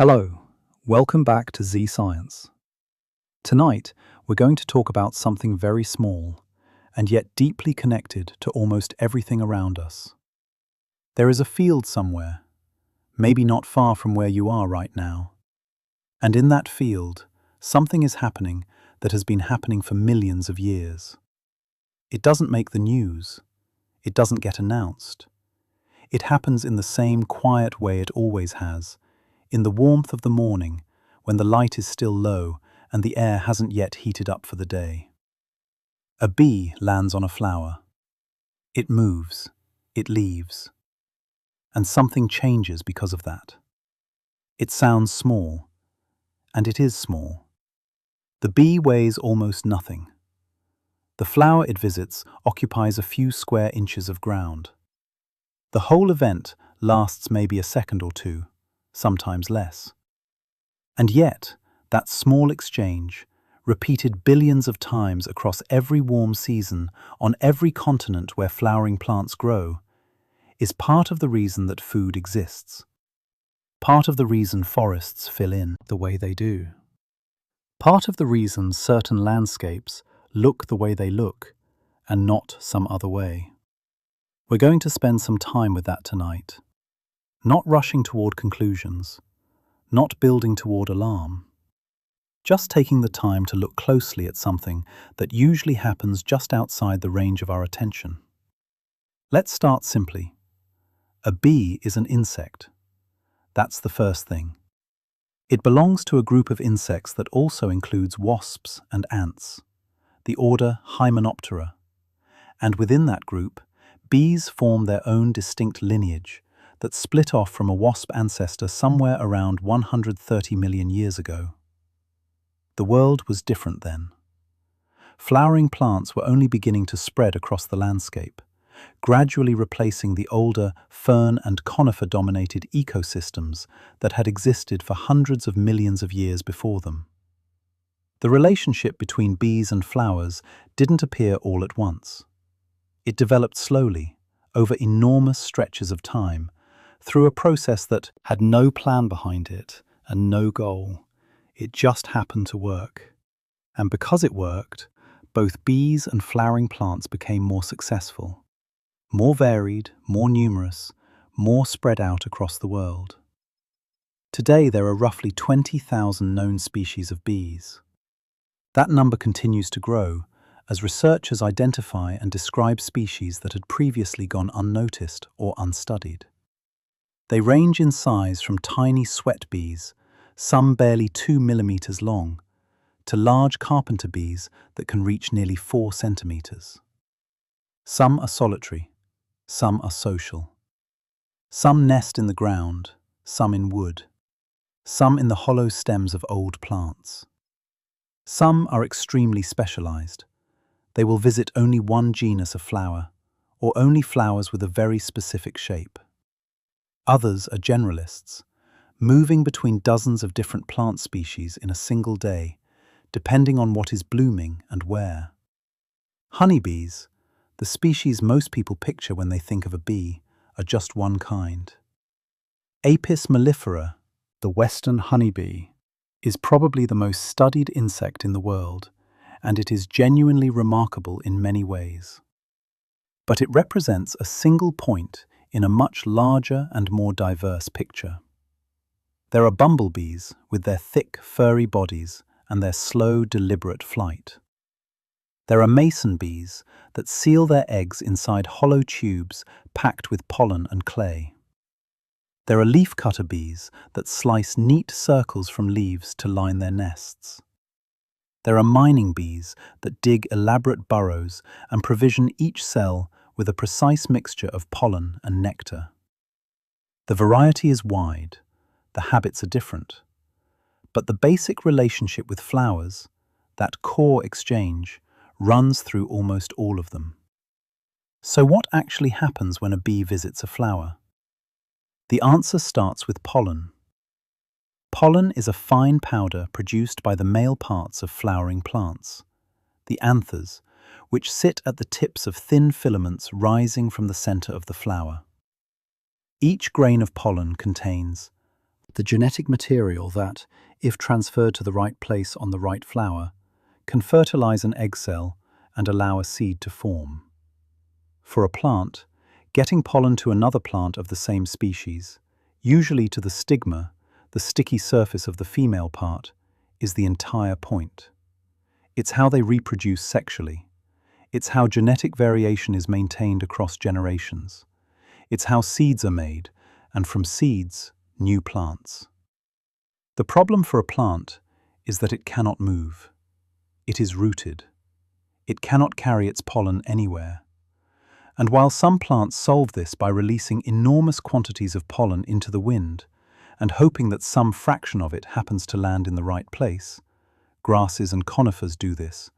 Hello, welcome back to ZzScience. Tonight, we're going to talk about something very small, and yet deeply connected to almost everything around us. There is a field somewhere, maybe not far from where you are right now. And in that field, something is happening that has been happening for millions of years. It doesn't make the news. It doesn't get announced. It happens in the same quiet way it always has, in the warmth of the morning, when the light is still low and the air hasn't yet heated up for the day. A bee lands on a flower. It moves, it leaves, and something changes because of that. It sounds small, and it is small. The bee weighs almost nothing. The flower it visits occupies a few square inches of ground. The whole event lasts maybe a second or two, sometimes less. And yet, that small exchange, repeated billions of times across every warm season on every continent where flowering plants grow, is part of the reason that food exists. Part of the reason forests fill in the way they do. Part of the reason certain landscapes look the way they look, and not some other way. We're going to spend some time with that tonight. Not rushing toward conclusions, not building toward alarm. Just taking the time to look closely at something that usually happens just outside the range of our attention. Let's start simply. A bee is an insect. That's the first thing. It belongs to a group of insects that also includes wasps and ants, the order Hymenoptera. And within that group, bees form their own distinct lineage that split off from a wasp ancestor somewhere around 130 million years ago. The world was different then. Flowering plants were only beginning to spread across the landscape, gradually replacing the older fern and conifer-dominated ecosystems that had existed for hundreds of millions of years before them. The relationship between bees and flowers didn't appear all at once. It developed slowly, over enormous stretches of time, through a process that had no plan behind it and no goal. It just happened to work. And because it worked, both bees and flowering plants became more successful, more varied, more numerous, more spread out across the world. Today there are roughly 20,000 known species of bees. That number continues to grow as researchers identify and describe species that had previously gone unnoticed or unstudied. They range in size from tiny sweat bees, some barely 2 millimeters long, to large carpenter bees that can reach nearly 4 centimeters. Some are solitary, some are social. Some nest in the ground, some in wood, some in the hollow stems of old plants. Some are extremely specialized. They will visit only one genus of flower, or only flowers with a very specific shape. Others are generalists, moving between dozens of different plant species in a single day, depending on what is blooming and where. Honeybees, the species most people picture when they think of a bee, are just one kind. Apis mellifera, the western honeybee, is probably the most studied insect in the world, and it is genuinely remarkable in many ways. But it represents a single point in a much larger and more diverse picture. There are bumblebees with their thick, furry bodies and their slow, deliberate flight. There are mason bees that seal their eggs inside hollow tubes packed with pollen and clay. There are leafcutter bees that slice neat circles from leaves to line their nests. There are mining bees that dig elaborate burrows and provision each cell with a precise mixture of pollen and nectar. The variety is wide, the habits are different, but the basic relationship with flowers, that core exchange, runs through almost all of them. So what actually happens when a bee visits a flower? The answer starts with pollen. Pollen is a fine powder produced by the male parts of flowering plants, the anthers, which sit at the tips of thin filaments rising from the center of the flower. Each grain of pollen contains the genetic material that, if transferred to the right place on the right flower, can fertilize an egg cell and allow a seed to form. For a plant, getting pollen to another plant of the same species, usually to the stigma, the sticky surface of the female part, is the entire point. It's how they reproduce sexually. It's how genetic variation is maintained across generations. It's how seeds are made, and from seeds, new plants. The problem for a plant is that it cannot move. It is rooted. It cannot carry its pollen anywhere. And while some plants solve this by releasing enormous quantities of pollen into the wind and hoping that some fraction of it happens to land in the right place, grasses and conifers do this,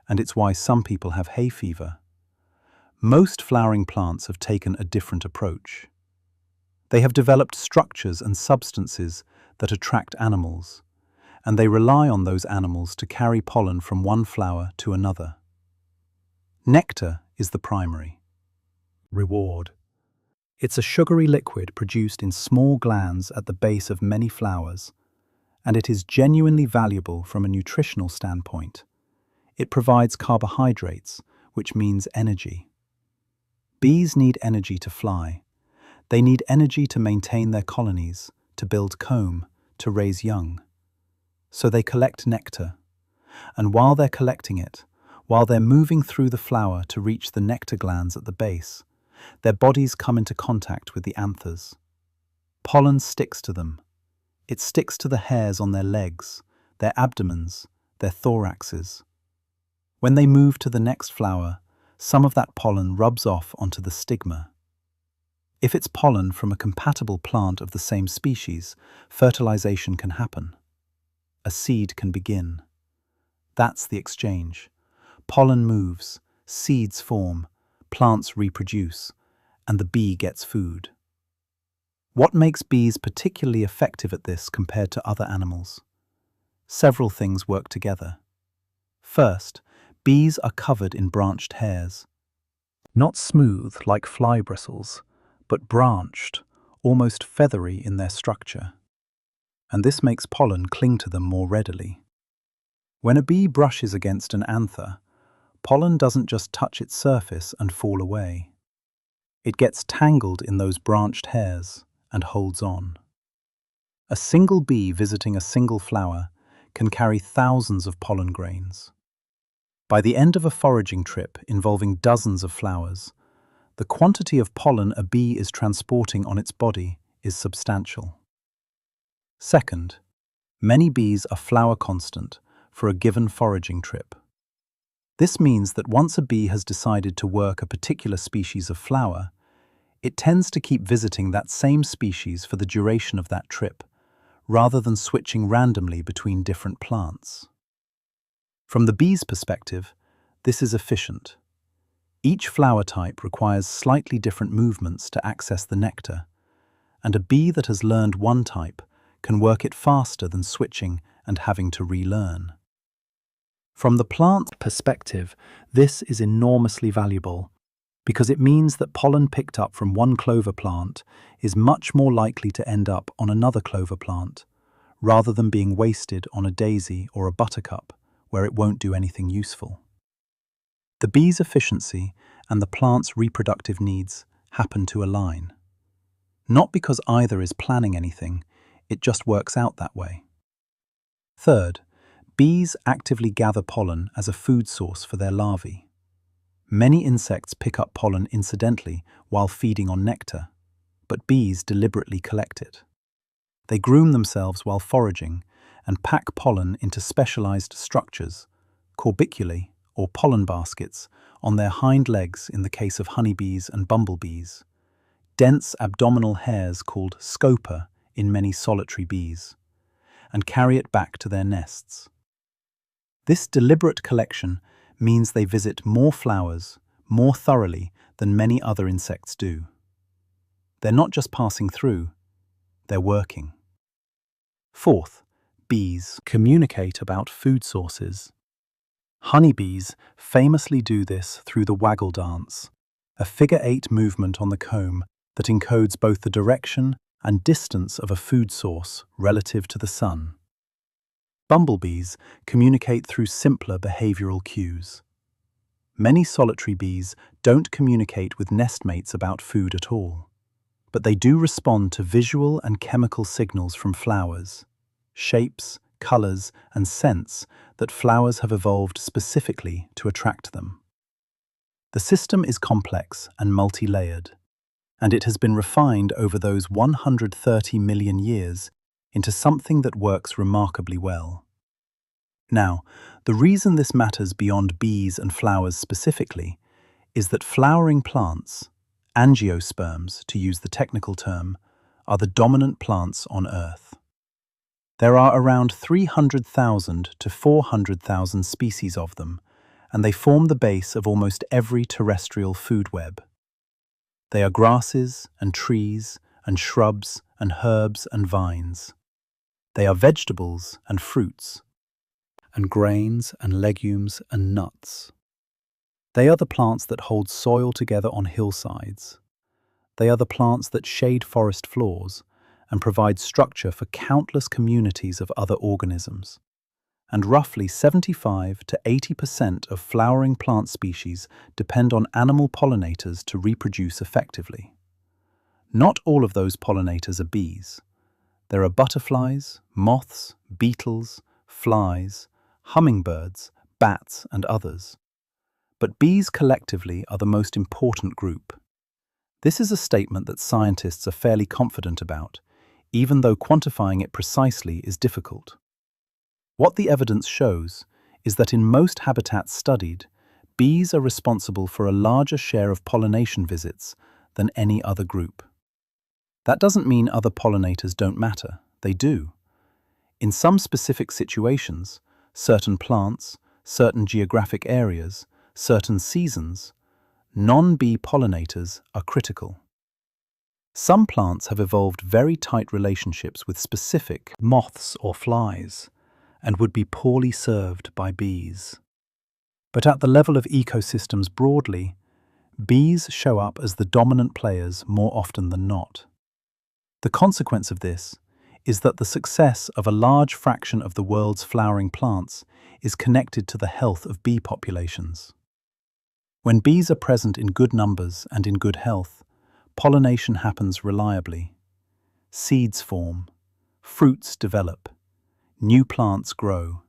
and it's why some people have hay fever. Most flowering plants have taken a different approach. They have developed structures and substances that attract animals, and they rely on those animals to carry pollen from one flower to another. Nectar is the primary reward. It's a sugary liquid produced in small glands at the base of many flowers, and it is genuinely valuable from a nutritional standpoint. It provides carbohydrates, which means energy. Bees need energy to fly. They need energy to maintain their colonies, to build comb, to raise young. So they collect nectar. And while they're collecting it, while they're moving through the flower to reach the nectar glands at the base, their bodies come into contact with the anthers. Pollen sticks to them. It sticks to the hairs on their legs, their abdomens, their thoraxes. When they move to the next flower, some of that pollen rubs off onto the stigma. If it's pollen from a compatible plant of the same species, fertilization can happen. A seed can begin. That's the exchange. Pollen moves, seeds form, plants reproduce, and the bee gets food. What makes bees particularly effective at this compared to other animals? Several things work together. First, bees are covered in branched hairs. Not smooth like fly bristles, but branched, almost feathery in their structure. And this makes pollen cling to them more readily. When a bee brushes against an anther, pollen doesn't just touch its surface and fall away. It gets tangled in those branched hairs and holds on. A single bee visiting a single flower can carry thousands of pollen grains. By the end of a foraging trip involving dozens of flowers, the quantity of pollen a bee is transporting on its body is substantial. Second, many bees are flower constant for a given foraging trip. This means that once a bee has decided to work a particular species of flower, it tends to keep visiting that same species for the duration of that trip, rather than switching randomly between different plants. From the bee's perspective, this is efficient. Each flower type requires slightly different movements to access the nectar, and a bee that has learned one type can work it faster than switching and having to relearn. From the plant perspective, this is enormously valuable because it means that pollen picked up from one clover plant is much more likely to end up on another clover plant, rather than being wasted on a daisy or a buttercup, where it won't do anything useful. The bee's efficiency and the plant's reproductive needs happen to align. Not because either is planning anything, it just works out that way. Third, bees actively gather pollen as a food source for their larvae. Many insects pick up pollen incidentally while feeding on nectar, but bees deliberately collect it. They groom themselves while foraging and pack pollen into specialized structures, corbiculae or pollen baskets, on their hind legs in the case of honeybees and bumblebees, dense abdominal hairs called scopa in many solitary bees, and carry it back to their nests. This deliberate collection means they visit more flowers more thoroughly than many other insects do. They're not just passing through, they're working. Fourth, bees communicate about food sources. Honeybees famously do this through the waggle dance, a figure-8 movement on the comb that encodes both the direction and distance of a food source relative to the sun. Bumblebees communicate through simpler behavioral cues. Many solitary bees don't communicate with nestmates about food at all, but they do respond to visual and chemical signals from flowers, shapes, colors, and scents that flowers have evolved specifically to attract them. The system is complex and multi-layered, and it has been refined over those 130 million years into something that works remarkably well. Now, the reason this matters beyond bees and flowers specifically is that flowering plants, angiosperms to use the technical term, are the dominant plants on Earth. There are around 300,000 to 400,000 species of them, and they form the base of almost every terrestrial food web. They are grasses and trees and shrubs and herbs and vines. They are vegetables and fruits, and grains and legumes and nuts. They are the plants that hold soil together on hillsides. They are the plants that shade forest floors and provide structure for countless communities of other organisms. And roughly 75 to 80% of flowering plant species depend on animal pollinators to reproduce effectively. Not all of those pollinators are bees. There are butterflies, moths, beetles, flies, hummingbirds, bats, and others. But bees collectively are the most important group. This is a statement that scientists are fairly confident about, even though quantifying it precisely is difficult. What the evidence shows is that in most habitats studied, bees are responsible for a larger share of pollination visits than any other group. That doesn't mean other pollinators don't matter. They do. In some specific situations, certain plants, certain geographic areas, certain seasons, non-bee pollinators are critical. Some plants have evolved very tight relationships with specific moths or flies, and would be poorly served by bees. But at the level of ecosystems broadly, bees show up as the dominant players more often than not. The consequence of this is that the success of a large fraction of the world's flowering plants is connected to the health of bee populations. When bees are present in good numbers and in good health, pollination happens reliably. Seeds form, fruits develop, new plants grow.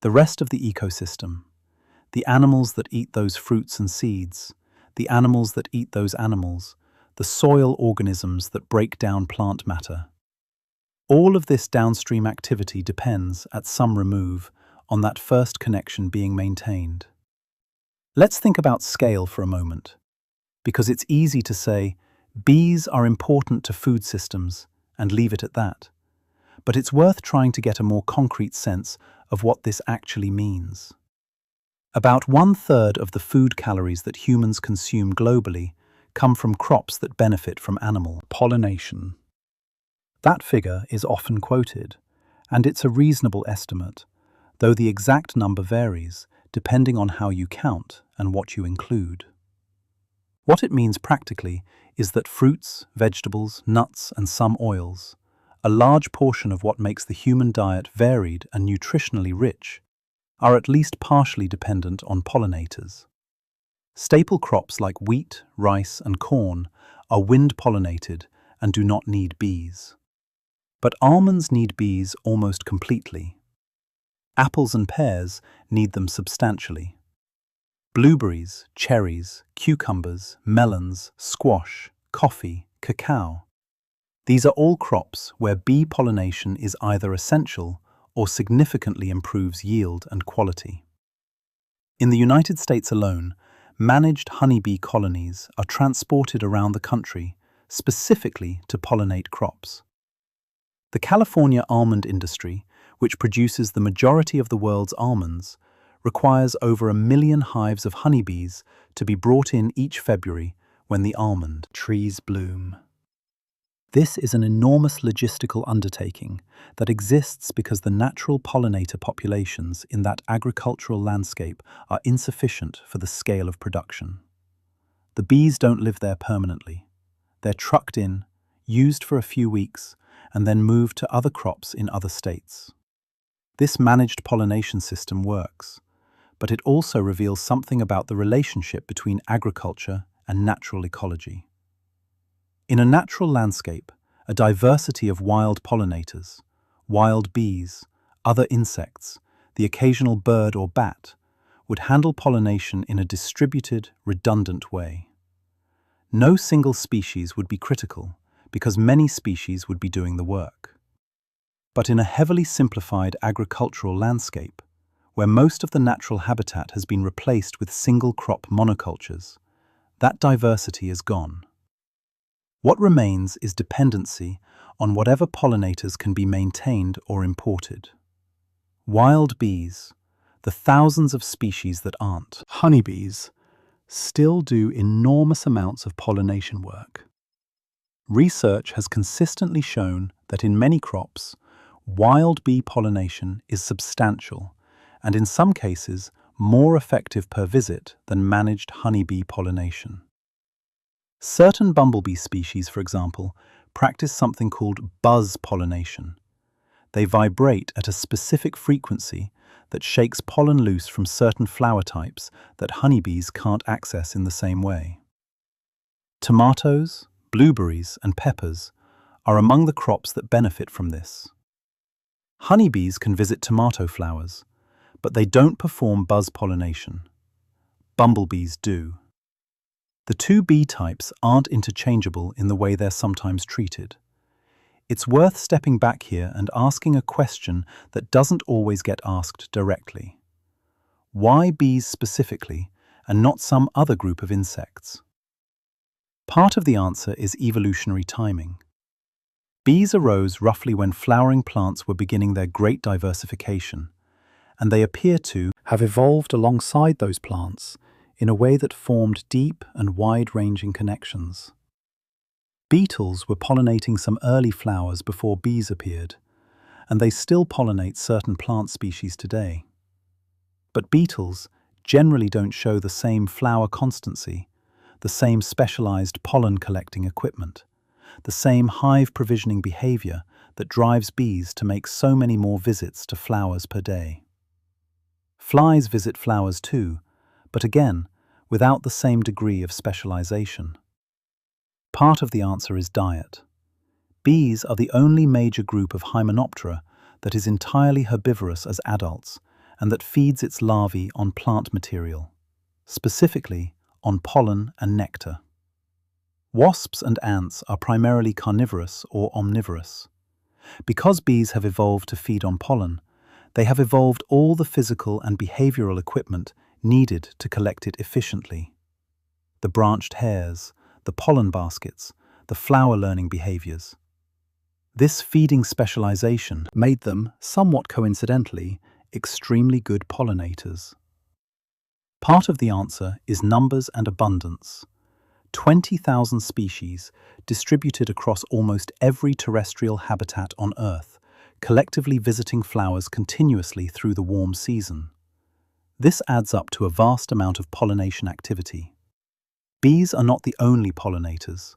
The rest of the ecosystem, the animals that eat those fruits and seeds, the animals that eat those animals, the soil organisms that break down plant matter. All of this downstream activity depends, at some remove, on that first connection being maintained. Let's think about scale for a moment, because it's easy to say, bees are important to food systems, and leave it at that. But it's worth trying to get a more concrete sense of what this actually means. About 1/3 of the food calories that humans consume globally come from crops that benefit from animal pollination. That figure is often quoted, and it's a reasonable estimate, though the exact number varies depending on how you count and what you include. What it means practically is that fruits, vegetables, nuts, and some oils, a large portion of what makes the human diet varied and nutritionally rich, are at least partially dependent on pollinators. Staple crops like wheat, rice, and corn are wind-pollinated and do not need bees. But almonds need bees almost completely. Apples and pears need them substantially. Blueberries, cherries, cucumbers, melons, squash, coffee, cacao. These are all crops where bee pollination is either essential or significantly improves yield and quality. In the United States alone, managed honeybee colonies are transported around the country specifically to pollinate crops. The California almond industry, which produces the majority of the world's almonds, requires over 1 million hives of honeybees to be brought in each February when the almond trees bloom. This is an enormous logistical undertaking that exists because the natural pollinator populations in that agricultural landscape are insufficient for the scale of production. The bees don't live there permanently. They're trucked in, used for a few weeks, and then moved to other crops in other states. This managed pollination system works, but it also reveals something about the relationship between agriculture and natural ecology. In a natural landscape, a diversity of wild pollinators, wild bees, other insects, the occasional bird or bat, would handle pollination in a distributed, redundant way. No single species would be critical, because many species would be doing the work. But in a heavily simplified agricultural landscape, where most of the natural habitat has been replaced with single-crop monocultures, that diversity is gone. What remains is dependency on whatever pollinators can be maintained or imported. Wild bees, the thousands of species that aren't honeybees, still do enormous amounts of pollination work. Research has consistently shown that in many crops, wild bee pollination is substantial and in some cases more effective per visit than managed honeybee pollination. Certain bumblebee species, for example, practice something called buzz pollination. They vibrate at a specific frequency that shakes pollen loose from certain flower types that honeybees can't access in the same way. Tomatoes, blueberries, and peppers are among the crops that benefit from this. Honeybees can visit tomato flowers, but they don't perform buzz pollination. Bumblebees do. The two bee types aren't interchangeable in the way they're sometimes treated. It's worth stepping back here and asking a question that doesn't always get asked directly. Why bees specifically, and not some other group of insects? Part of the answer is evolutionary timing. Bees arose roughly when flowering plants were beginning their great diversification, and they appear to have evolved alongside those plants in a way that formed deep and wide-ranging connections. Beetles were pollinating some early flowers before bees appeared, and they still pollinate certain plant species today. But beetles generally don't show the same flower constancy, the same specialized pollen-collecting equipment, the same hive provisioning behavior that drives bees to make so many more visits to flowers per day. Flies visit flowers too, but again, without the same degree of specialization. Part of the answer is diet. Bees are the only major group of Hymenoptera that is entirely herbivorous as adults and that feeds its larvae on plant material, specifically on pollen and nectar. Wasps and ants are primarily carnivorous or omnivorous. Because bees have evolved to feed on pollen, they have evolved all the physical and behavioral equipment needed to collect it efficiently. The branched hairs, the pollen baskets, the flower learning behaviors. This feeding specialization made them, somewhat coincidentally, extremely good pollinators. Part of the answer is numbers and abundance. 20,000 species distributed across almost every terrestrial habitat on Earth, collectively visiting flowers continuously through the warm season. This adds up to a vast amount of pollination activity. Bees are not the only pollinators,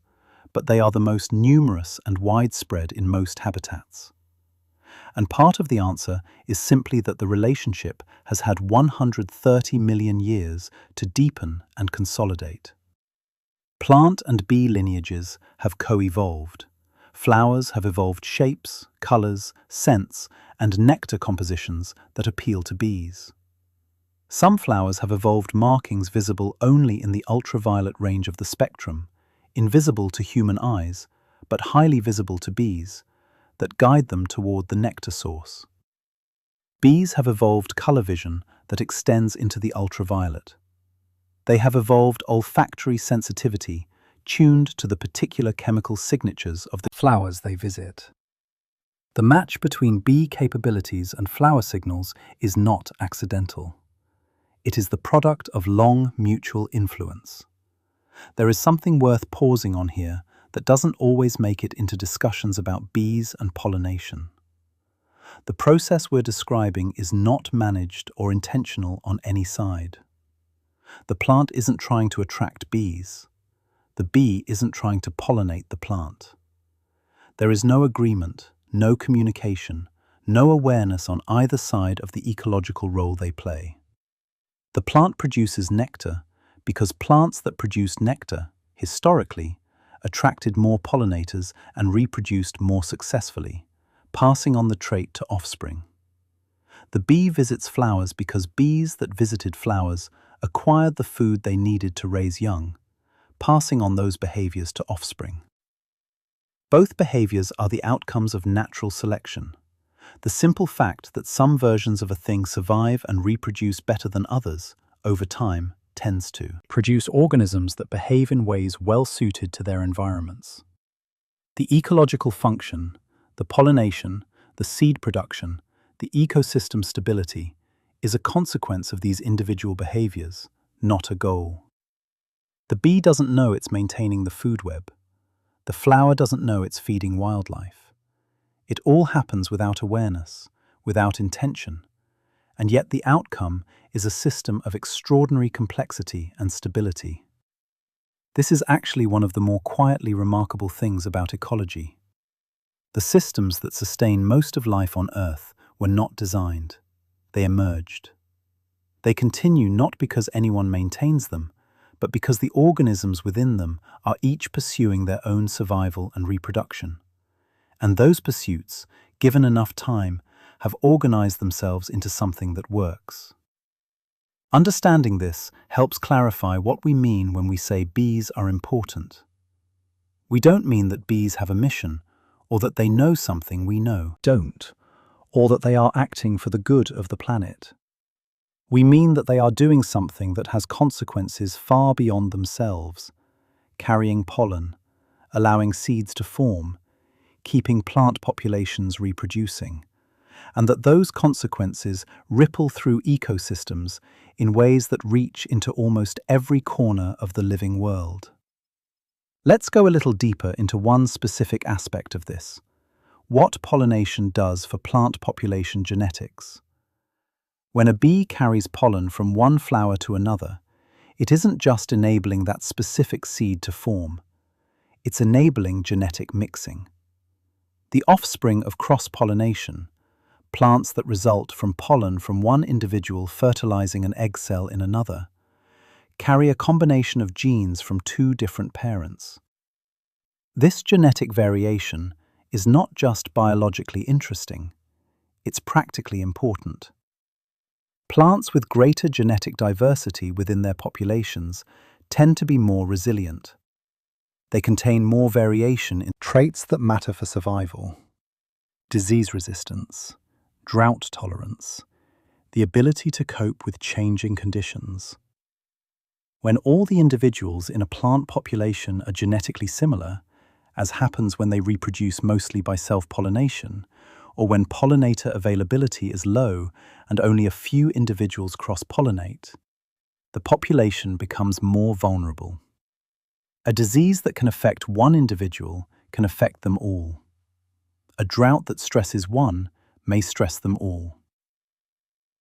but they are the most numerous and widespread in most habitats. And part of the answer is simply that the relationship has had 130 million years to deepen and consolidate. Plant and bee lineages have co-evolved. Flowers have evolved shapes, colors, scents, and nectar compositions that appeal to bees. Some flowers have evolved markings visible only in the ultraviolet range of the spectrum, invisible to human eyes, but highly visible to bees, that guide them toward the nectar source. Bees have evolved color vision that extends into the ultraviolet. They have evolved olfactory sensitivity tuned to the particular chemical signatures of the flowers they visit. The match between bee capabilities and flower signals is not accidental. It is the product of long mutual influence. There is something worth pausing on here that doesn't always make it into discussions about bees and pollination. The process we're describing is not managed or intentional on any side. The plant isn't trying to attract bees. The bee isn't trying to pollinate the plant. There is no agreement, no communication, no awareness on either side of the ecological role they play. The plant produces nectar because plants that produce nectar, historically, attracted more pollinators and reproduced more successfully, passing on the trait to offspring. The bee visits flowers because bees that visited flowers acquired the food they needed to raise young, passing on those behaviors to offspring. Both behaviors are the outcomes of natural selection. The simple fact that some versions of a thing survive and reproduce better than others, over time, tends to produce organisms that behave in ways well suited to their environments. The ecological function, the pollination, the seed production, the ecosystem stability, is a consequence of these individual behaviors, not a goal. The bee doesn't know it's maintaining the food web. The flower doesn't know it's feeding wildlife. It all happens without awareness, without intention, and yet the outcome is a system of extraordinary complexity and stability. This is actually one of the more quietly remarkable things about ecology. The systems that sustain most of life on Earth were not designed. They emerged. They continue not because anyone maintains them, but because the organisms within them are each pursuing their own survival and reproduction. And those pursuits, given enough time, have organized themselves into something that works. Understanding this helps clarify what we mean when we say bees are important. We don't mean that bees have a mission, or that they know something we don't, or that they are acting for the good of the planet. We mean that they are doing something that has consequences far beyond themselves, carrying pollen, allowing seeds to form, keeping plant populations reproducing, and that those consequences ripple through ecosystems in ways that reach into almost every corner of the living world. Let's go a little deeper into one specific aspect of this: what pollination does for plant population genetics. When a bee carries pollen from one flower to another, it isn't just enabling that specific seed to form, it's enabling genetic mixing. The offspring of cross-pollination, plants that result from pollen from one individual fertilizing an egg cell in another, carry a combination of genes from two different parents. This genetic variation is not just biologically interesting, it's practically important. Plants with greater genetic diversity within their populations tend to be more resilient. They contain more variation in traits that matter for survival: disease resistance, drought tolerance, the ability to cope with changing conditions. When all the individuals in a plant population are genetically similar, as happens when they reproduce mostly by self-pollination, or when pollinator availability is low and only a few individuals cross-pollinate, the population becomes more vulnerable. A disease that can affect one individual can affect them all. A drought that stresses one may stress them all.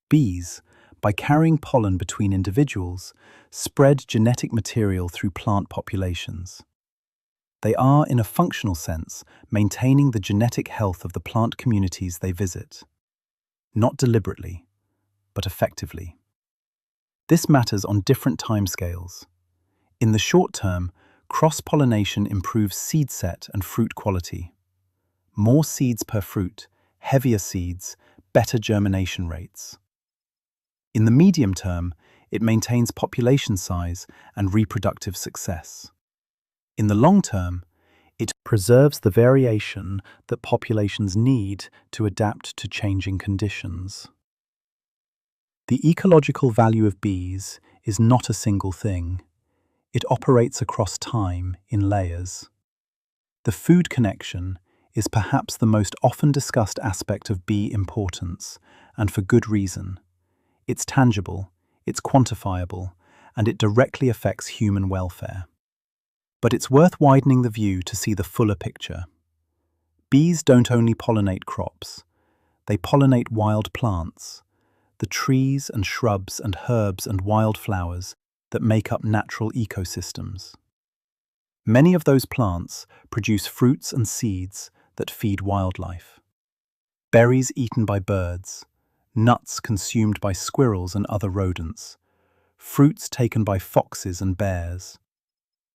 Bees, by carrying pollen between individuals, spread genetic material through plant populations. They are, in a functional sense, maintaining the genetic health of the plant communities they visit. Not deliberately, but effectively. This matters on different timescales. In the short term, cross-pollination improves seed set and fruit quality. More seeds per fruit, heavier seeds, better germination rates. In the medium term, it maintains population size and reproductive success. In the long term, it preserves the variation that populations need to adapt to changing conditions. The ecological value of bees is not a single thing. It operates across time in layers. The food connection is perhaps the most often discussed aspect of bee importance, and for good reason. It's tangible, it's quantifiable, and it directly affects human welfare. But it's worth widening the view to see the fuller picture. Bees don't only pollinate crops, they pollinate wild plants, the trees and shrubs and herbs and wildflowers that make up natural ecosystems. Many of those plants produce fruits and seeds that feed wildlife. Berries eaten by birds, nuts consumed by squirrels and other rodents, fruits taken by foxes and bears.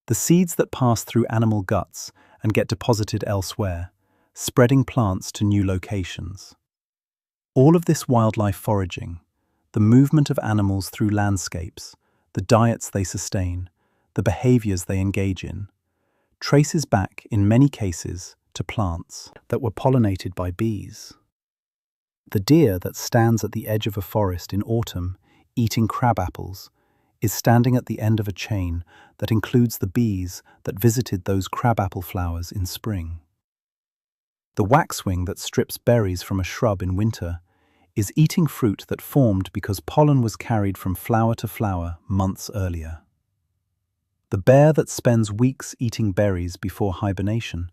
The seeds that pass through animal guts and get deposited elsewhere, spreading plants to new locations. All of this wildlife foraging, the movement of animals through landscapes, the diets they sustain, the behaviors they engage in, traces back, in many cases, to plants that were pollinated by bees. The deer that stands at the edge of a forest in autumn, eating crab apples, is standing at the end of a chain that includes the bees that visited those crabapple flowers in spring. The waxwing that strips berries from a shrub in winter is eating fruit that formed because pollen was carried from flower to flower months earlier. The bear that spends weeks eating berries before hibernation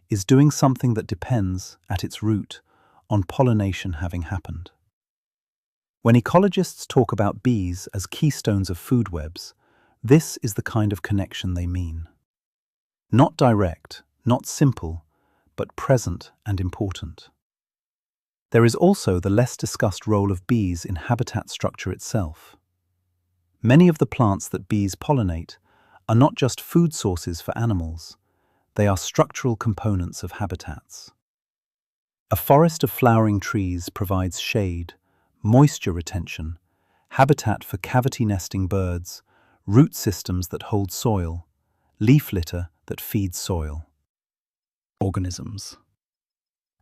is doing something that depends, at its root, on pollination having happened. When ecologists talk about bees as keystones of food webs, this is the kind of connection they mean. Not direct, not simple, but present and important. There is also the less discussed role of bees in habitat structure itself. Many of the plants that bees pollinate are not just food sources for animals, they are structural components of habitats. A forest of flowering trees provides shade, moisture retention, habitat for cavity-nesting birds, root systems that hold soil, leaf litter that feeds soil. Organisms.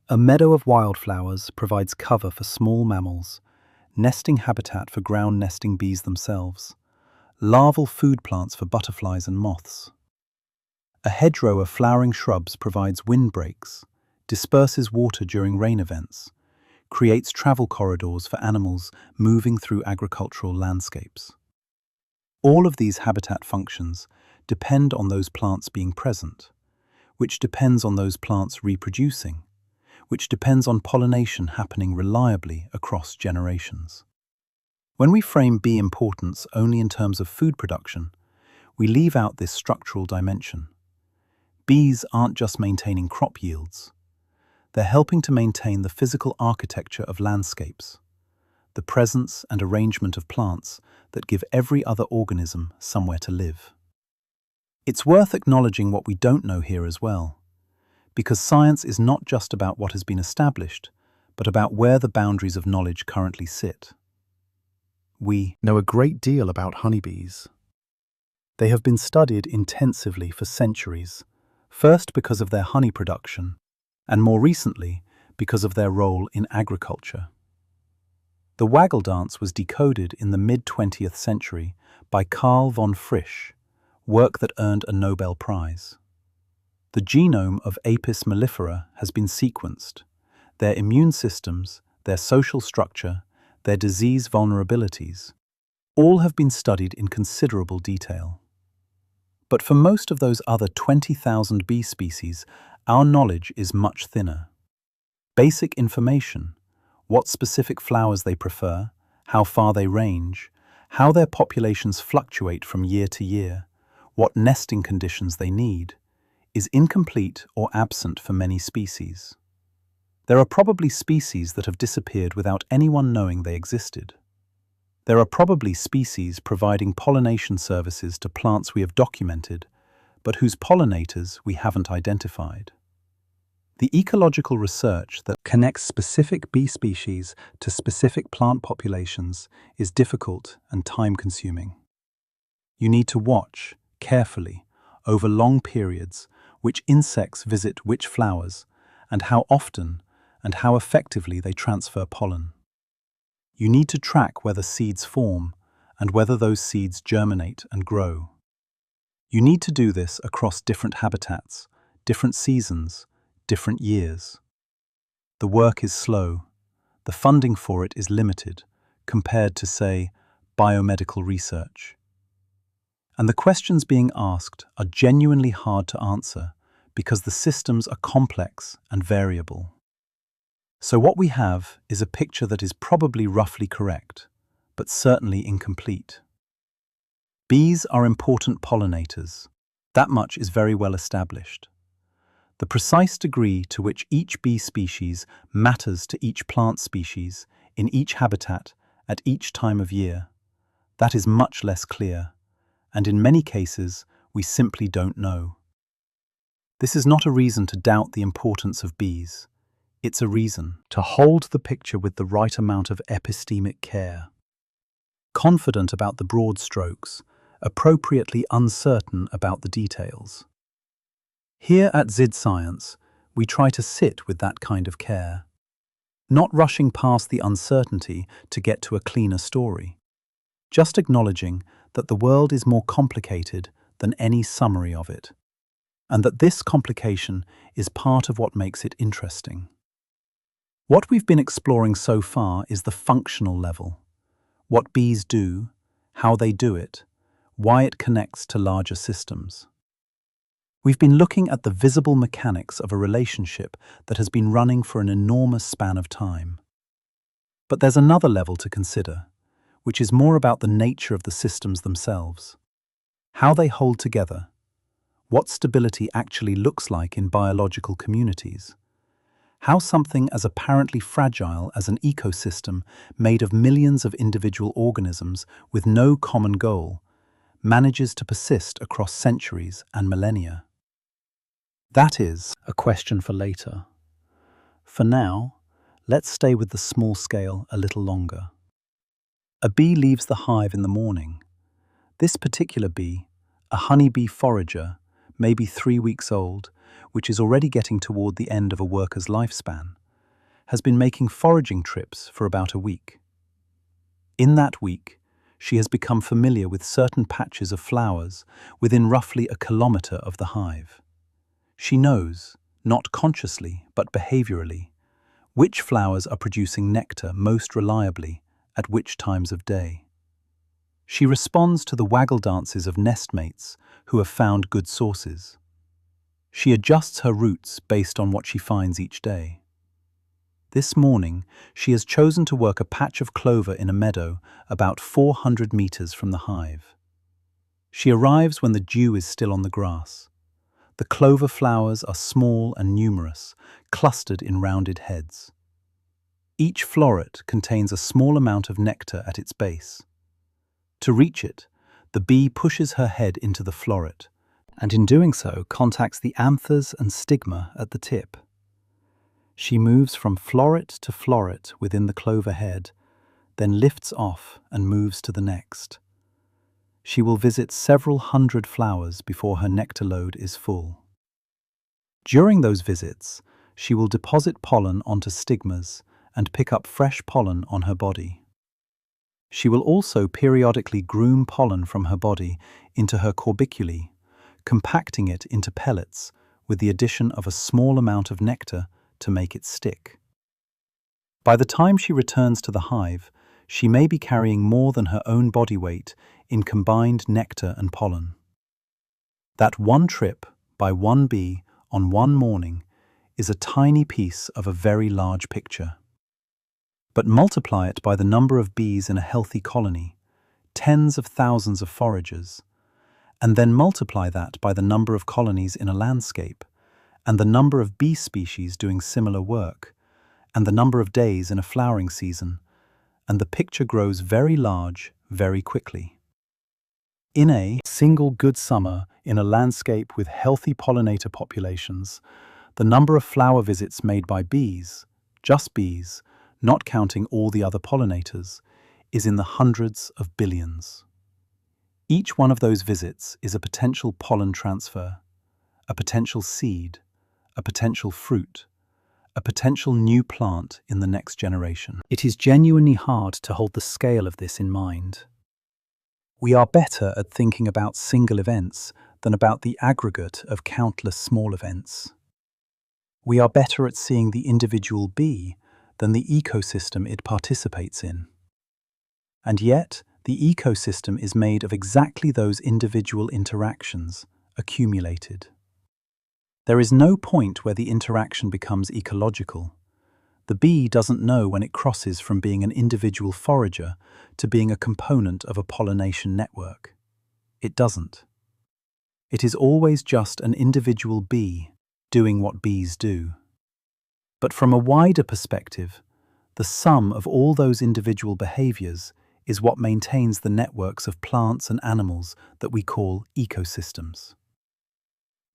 A meadow of wildflowers provides cover for small mammals, nesting habitat for ground-nesting bees themselves, larval food plants for butterflies and moths. A hedgerow of flowering shrubs provides windbreaks, disperses water during rain events, creates travel corridors for animals moving through agricultural landscapes. All of these habitat functions depend on those plants being present, which depends on those plants reproducing, which depends on pollination happening reliably across generations. When we frame bee importance only in terms of food production, we leave out this structural dimension. Bees aren't just maintaining crop yields. They're helping to maintain the physical architecture of landscapes, the presence and arrangement of plants that give every other organism somewhere to live. It's worth acknowledging what we don't know here as well, because science is not just about what has been established, but about where the boundaries of knowledge currently sit. We know a great deal about honeybees. They have been studied intensively for centuries, first because of their honey production, and more recently because of their role in agriculture. The waggle dance was decoded in the mid-20th century by Carl von Frisch, work that earned a Nobel Prize. The genome of Apis mellifera has been sequenced. Their immune systems, their social structure, their disease vulnerabilities, all have been studied in considerable detail. But for most of those other 20,000 bee species, our knowledge is much thinner. Basic information, what specific flowers they prefer, how far they range, how their populations fluctuate from year to year, what nesting conditions they need, is incomplete or absent for many species. There are probably species that have disappeared without anyone knowing they existed. There are probably species providing pollination services to plants we have documented, but whose pollinators we haven't identified. The ecological research that connects specific bee species to specific plant populations is difficult and time-consuming. You need to watch, carefully, over long periods, which insects visit which flowers, and how often and how effectively they transfer pollen. You need to track whether seeds form and whether those seeds germinate and grow. You need to do this across different habitats, different seasons, different years. The work is slow. The funding for it is limited compared to, say, biomedical research. And the questions being asked are genuinely hard to answer because the systems are complex and variable. So what we have is a picture that is probably roughly correct, but certainly incomplete. Bees are important pollinators. That much is very well established. The precise degree to which each bee species matters to each plant species, in each habitat, at each time of year, that is much less clear, and in many cases we simply don't know. This is not a reason to doubt the importance of bees. It's a reason to hold the picture with the right amount of epistemic care. Confident about the broad strokes, appropriately uncertain about the details. Here at ZzScience, we try to sit with that kind of care, not rushing past the uncertainty to get to a cleaner story, just acknowledging that the world is more complicated than any summary of it, and that this complication is part of what makes it interesting. What we've been exploring so far is the functional level, what bees do, how they do it, why it connects to larger systems. We've been looking at the visible mechanics of a relationship that has been running for an enormous span of time. But there's another level to consider, which is more about the nature of the systems themselves, how they hold together, what stability actually looks like in biological communities, how something as apparently fragile as an ecosystem made of millions of individual organisms with no common goal manages to persist across centuries and millennia. That is a question for later. For now, let's stay with the small scale a little longer. A bee leaves the hive in the morning. This particular bee, a honeybee forager, may be 3 weeks old, which is already getting toward the end of a worker's lifespan, has been making foraging trips for about a week. In that week, she has become familiar with certain patches of flowers within roughly a kilometre of the hive. She knows, not consciously but behaviourally, which flowers are producing nectar most reliably at which times of day. She responds to the waggle dances of nestmates who have found good sources. She adjusts her routes based on what she finds each day. This morning, she has chosen to work a patch of clover in a meadow about 400 metres from the hive. She arrives when the dew is still on the grass. The clover flowers are small and numerous, clustered in rounded heads. Each floret contains a small amount of nectar at its base. To reach it, the bee pushes her head into the floret, and in doing so contacts the anthers and stigma at the tip. She moves from floret to floret within the clover head, then lifts off and moves to the next. She will visit several hundred flowers before her nectar load is full. During those visits, she will deposit pollen onto stigmas and pick up fresh pollen on her body. She will also periodically groom pollen from her body into her corbiculae, compacting it into pellets with the addition of a small amount of nectar to make it stick. By the time she returns to the hive, she may be carrying more than her own body weight in combined nectar and pollen. That one trip by one bee on one morning is a tiny piece of a very large picture. But multiply it by the number of bees in a healthy colony, tens of thousands of foragers, and then multiply that by the number of colonies in a landscape, and the number of bee species doing similar work, and the number of days in a flowering season, and the picture grows very large very quickly. In a single good summer in a landscape with healthy pollinator populations, the number of flower visits made by bees, just bees, not counting all the other pollinators, is in the hundreds of billions. Each one of those visits is a potential pollen transfer, a potential seed, a potential fruit, a potential new plant in the next generation. It is genuinely hard to hold the scale of this in mind. We are better at thinking about single events than about the aggregate of countless small events. We are better at seeing the individual bee than the ecosystem it participates in. And yet, the ecosystem is made of exactly those individual interactions, accumulated. There is no point where the interaction becomes ecological. The bee doesn't know when it crosses from being an individual forager to being a component of a pollination network. It doesn't. It is always just an individual bee doing what bees do. But from a wider perspective, the sum of all those individual behaviors is what maintains the networks of plants and animals that we call ecosystems.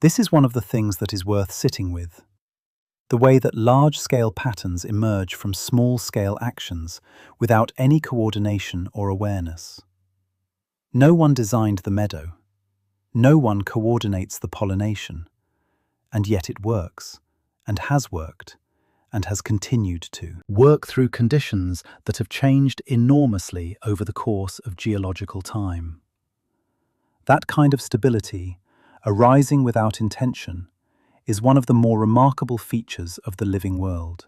This is one of the things that is worth sitting with. The way that large-scale patterns emerge from small-scale actions without any coordination or awareness. No one designed the meadow. No one coordinates the pollination. And yet it works, and has worked, and has continued to work through conditions that have changed enormously over the course of geological time. That kind of stability, arising without intention, is one of the more remarkable features of the living world.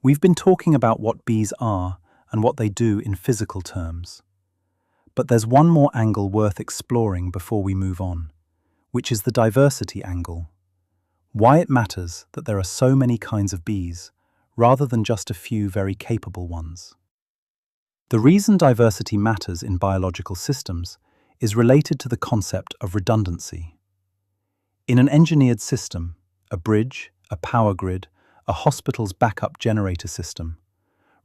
We've been talking about what bees are and what they do in physical terms. But there's one more angle worth exploring before we move on, which is the diversity angle. Why it matters that there are so many kinds of bees, rather than just a few very capable ones. The reason diversity matters in biological systems is related to the concept of redundancy. In an engineered system, a bridge, a power grid, a hospital's backup generator system,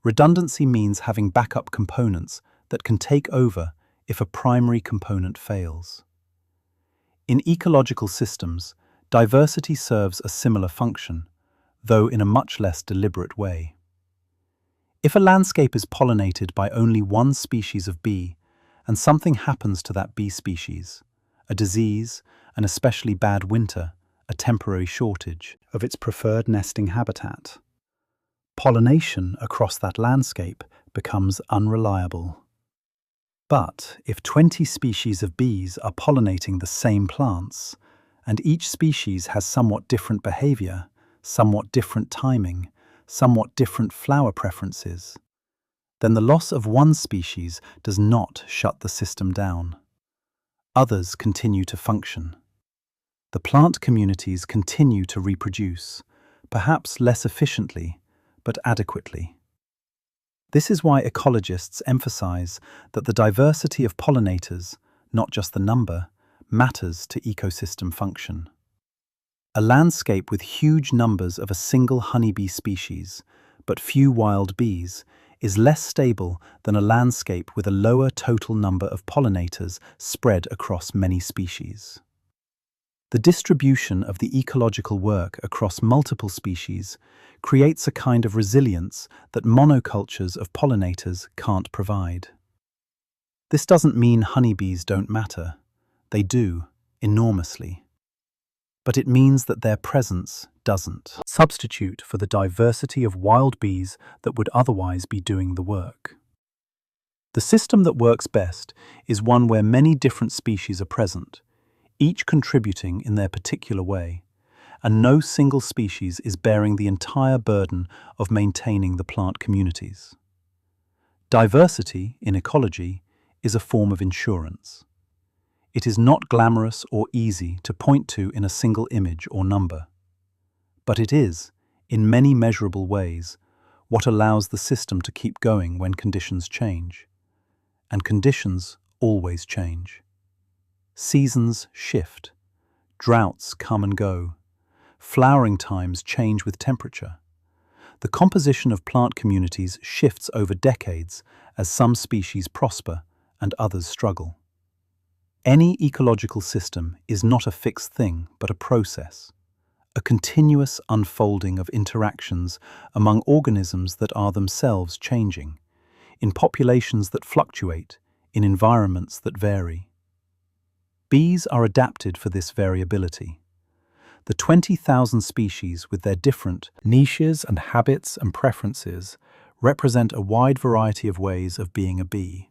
redundancy means having backup components that can take over if a primary component fails. In ecological systems, diversity serves a similar function, though in a much less deliberate way. If a landscape is pollinated by only one species of bee, and something happens to that bee species, a disease, an especially bad winter, a temporary shortage of its preferred nesting habitat, pollination across that landscape becomes unreliable. But if 20 species of bees are pollinating the same plants, and each species has somewhat different behavior, somewhat different timing, somewhat different flower preferences, then the loss of one species does not shut the system down. Others continue to function. The plant communities continue to reproduce, perhaps less efficiently, but adequately. This is why ecologists emphasize that the diversity of pollinators, not just the number, matters to ecosystem function. A landscape with huge numbers of a single honeybee species, but few wild bees, is less stable than a landscape with a lower total number of pollinators spread across many species. The distribution of the ecological work across multiple species creates a kind of resilience that monocultures of pollinators can't provide. This doesn't mean honeybees don't matter. They do, enormously. But it means that their presence doesn't substitute for the diversity of wild bees that would otherwise be doing the work. The system that works best is one where many different species are present, each contributing in their particular way, and no single species is bearing the entire burden of maintaining the plant communities. Diversity, in ecology, is a form of insurance. It is not glamorous or easy to point to in a single image or number. But it is, in many measurable ways, what allows the system to keep going when conditions change. And conditions always change. Seasons shift. Droughts come and go. Flowering times change with temperature. The composition of plant communities shifts over decades as some species prosper and others struggle. Any ecological system is not a fixed thing, but a process, a continuous unfolding of interactions among organisms that are themselves changing, in populations that fluctuate, in environments that vary. Bees are adapted for this variability. The 20,000 species with their different niches and habits and preferences represent a wide variety of ways of being a bee.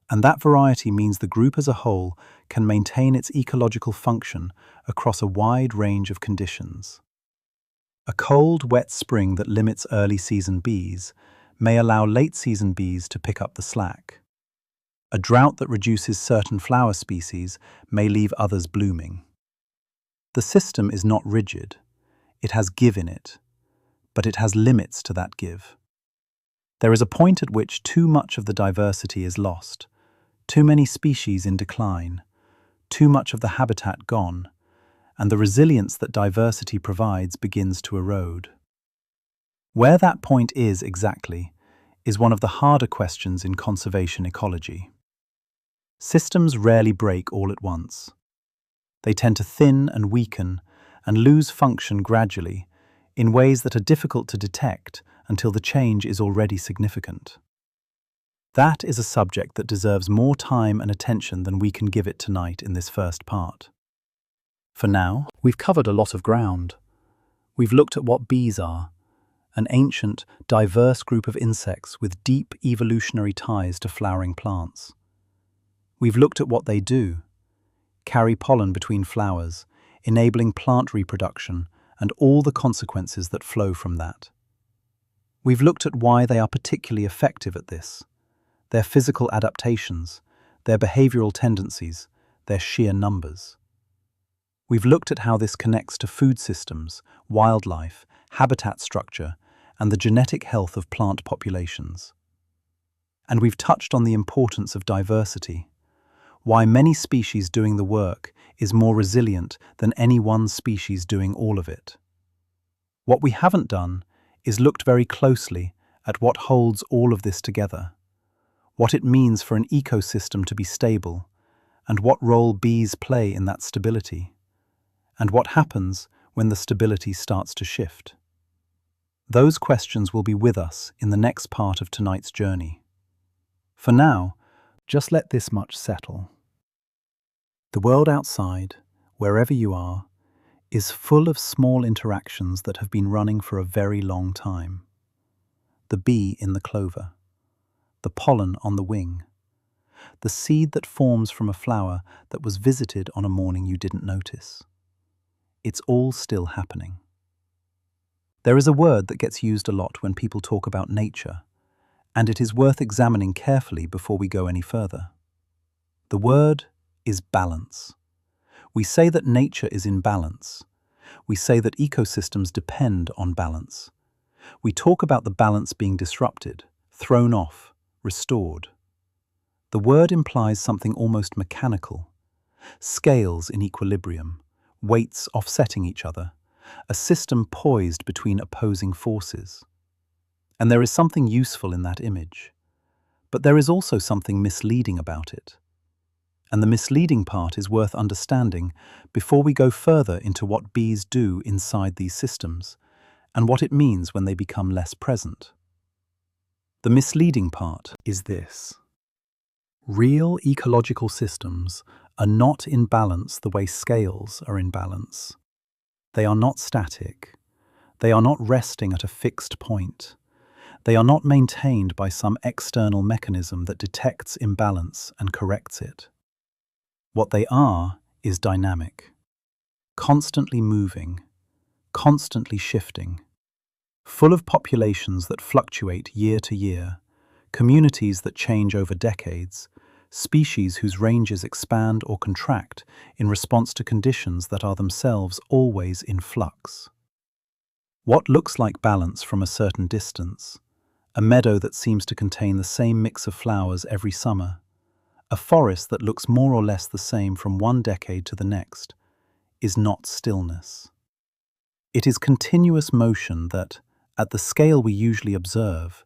And that variety means the group as a whole can maintain its ecological function across a wide range of conditions. A cold, wet spring that limits early-season bees may allow late-season bees to pick up the slack. A drought that reduces certain flower species may leave others blooming. The system is not rigid. It has give in it, but it has limits to that give. There is a point at which too much of the diversity is lost, too many species in decline, too much of the habitat gone, and the resilience that diversity provides begins to erode. Where that point is exactly is one of the harder questions in conservation ecology. Systems rarely break all at once. They tend to thin and weaken and lose function gradually in ways that are difficult to detect until the change is already significant. That is a subject that deserves more time and attention than we can give it tonight in this first part. For now, we've covered a lot of ground. We've looked at what bees are, an ancient, diverse group of insects with deep evolutionary ties to flowering plants. We've looked at what they do: carry pollen between flowers, enabling plant reproduction and all the consequences that flow from that. We've looked at why they are particularly effective at this: their physical adaptations, their behavioral tendencies, their sheer numbers. We've looked at how this connects to food systems, wildlife, habitat structure, and the genetic health of plant populations. And we've touched on the importance of diversity, why many species doing the work is more resilient than any one species doing all of it. What we haven't done is looked very closely at what holds all of this together, what it means for an ecosystem to be stable, and what role bees play in that stability, and what happens when the stability starts to shift. Those questions will be with us in the next part of tonight's journey. For now, just let this much settle. The world outside, wherever you are, is full of small interactions that have been running for a very long time. The bee in the clover, the pollen on the wing, the seed that forms from a flower that was visited on a morning you didn't notice. It's all still happening. There is a word that gets used a lot when people talk about nature, and it is worth examining carefully before we go any further. The word is balance. We say that nature is in balance. We say that ecosystems depend on balance. We talk about the balance being disrupted, thrown off, restored. The word implies something almost mechanical: scales in equilibrium, weights offsetting each other, a system poised between opposing forces. And there is something useful in that image. But there is also something misleading about it. And the misleading part is worth understanding before we go further into what bees do inside these systems and what it means when they become less present. The misleading part is this: real ecological systems are not in balance the way scales are in balance. They are not static. They are not resting at a fixed point. They are not maintained by some external mechanism that detects imbalance and corrects it. What they are is dynamic, constantly moving, constantly shifting, full of populations that fluctuate year to year, communities that change over decades, species whose ranges expand or contract in response to conditions that are themselves always in flux. What looks like balance from a certain distance, a meadow that seems to contain the same mix of flowers every summer, a forest that looks more or less the same from one decade to the next, is not stillness. It is continuous motion that, at the scale we usually observe,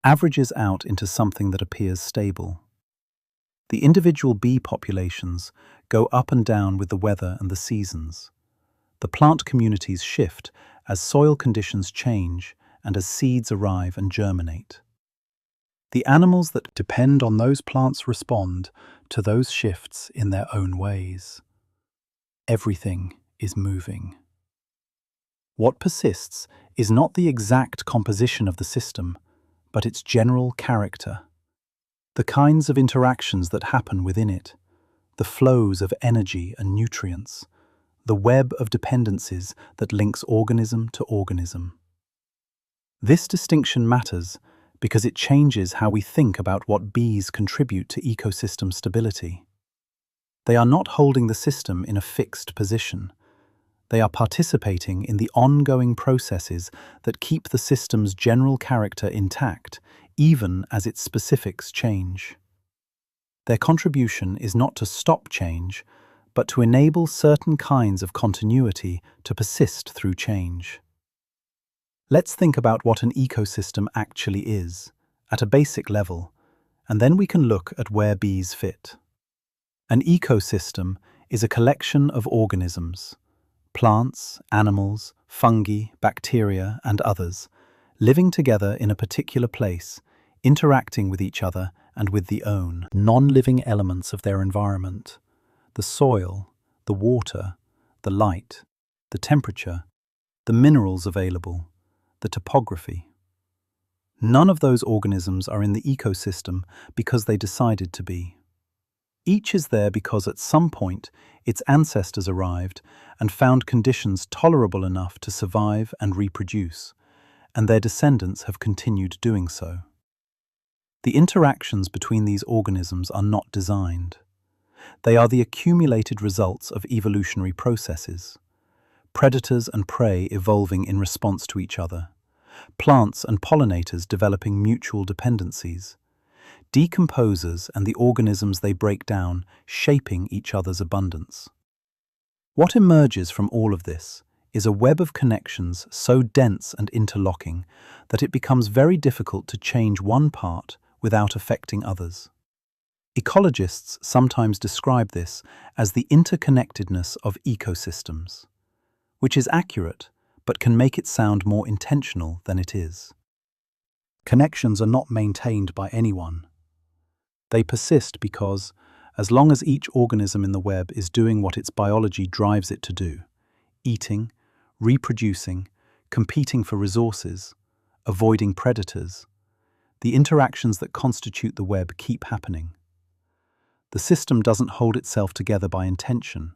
averages out into something that appears stable. The individual bee populations go up and down with the weather and the seasons. The plant communities shift as soil conditions change and as seeds arrive and germinate. The animals that depend on those plants respond to those shifts in their own ways. Everything is moving. What persists is not the exact composition of the system, but its general character. The kinds of interactions that happen within it, the flows of energy and nutrients, the web of dependencies that links organism to organism. This distinction matters because it changes how we think about what bees contribute to ecosystem stability. They are not holding the system in a fixed position. They are participating in the ongoing processes that keep the system's general character intact, even as its specifics change. Their contribution is not to stop change, but to enable certain kinds of continuity to persist through change. Let's think about what an ecosystem actually is, at a basic level, and then we can look at where bees fit. An ecosystem is a collection of organisms, plants, animals, fungi, bacteria, and others, living together in a particular place, interacting with each other and with the own non-living elements of their environment: the soil, the water, the light, the temperature, the minerals available, the topography. None of those organisms are in the ecosystem because they decided to be. Each is there because at some point its ancestors arrived and found conditions tolerable enough to survive and reproduce, and their descendants have continued doing so. The interactions between these organisms are not designed. They are the accumulated results of evolutionary processes: predators and prey evolving in response to each other, plants and pollinators developing mutual dependencies, decomposers and the organisms they break down shaping each other's abundance. What emerges from all of this is a web of connections so dense and interlocking that it becomes very difficult to change one part without affecting others. Ecologists sometimes describe this as the interconnectedness of ecosystems, which is accurate but can make it sound more intentional than it is. Connections are not maintained by anyone. They persist because, as long as each organism in the web is doing what its biology drives it to do, eating, reproducing, competing for resources, avoiding predators, the interactions that constitute the web keep happening. The system doesn't hold itself together by intention.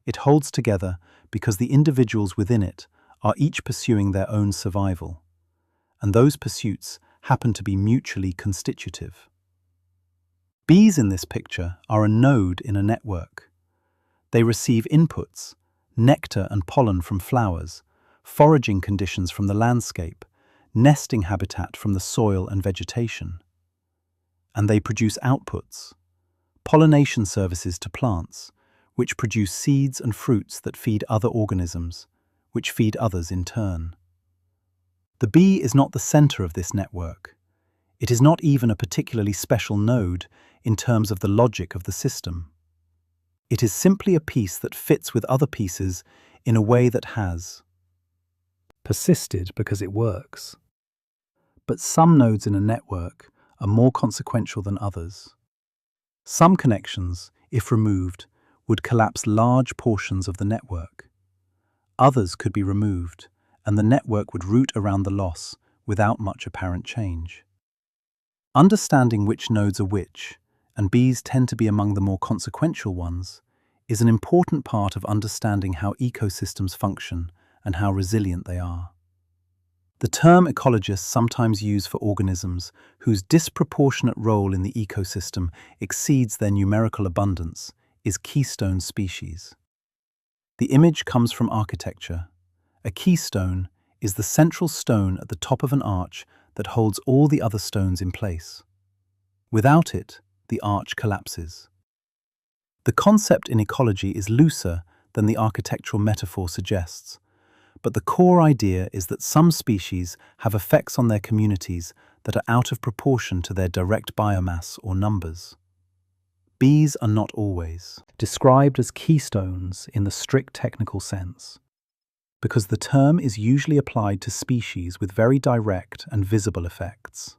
It holds together because the individuals within it are each pursuing their own survival, and those pursuits happen to be mutually constitutive. Bees in this picture are a node in a network. They receive inputs, nectar and pollen from flowers, foraging conditions from the landscape, nesting habitat from the soil and vegetation. And they produce outputs: pollination services to plants, which produce seeds and fruits that feed other organisms, which feed others in turn. The bee is not the center of this network. It is not even a particularly special node in terms of the logic of the system. It is simply a piece that fits with other pieces in a way that has persisted because it works. But some nodes in a network are more consequential than others. Some connections, if removed, would collapse large portions of the network. Others could be removed, and the network would root around the loss without much apparent change. Understanding which nodes are which, and bees tend to be among the more consequential ones, is an important part of understanding how ecosystems function and how resilient they are. The term ecologists sometimes use for organisms whose disproportionate role in the ecosystem exceeds their numerical abundance is keystone species. The image comes from architecture. A keystone is the central stone at the top of an arch that holds all the other stones in place. Without it, the arch collapses. The concept in ecology is looser than the architectural metaphor suggests, but the core idea is that some species have effects on their communities that are out of proportion to their direct biomass or numbers. Bees are not always described as keystones in the strict technical sense, because the term is usually applied to species with very direct and visible effects.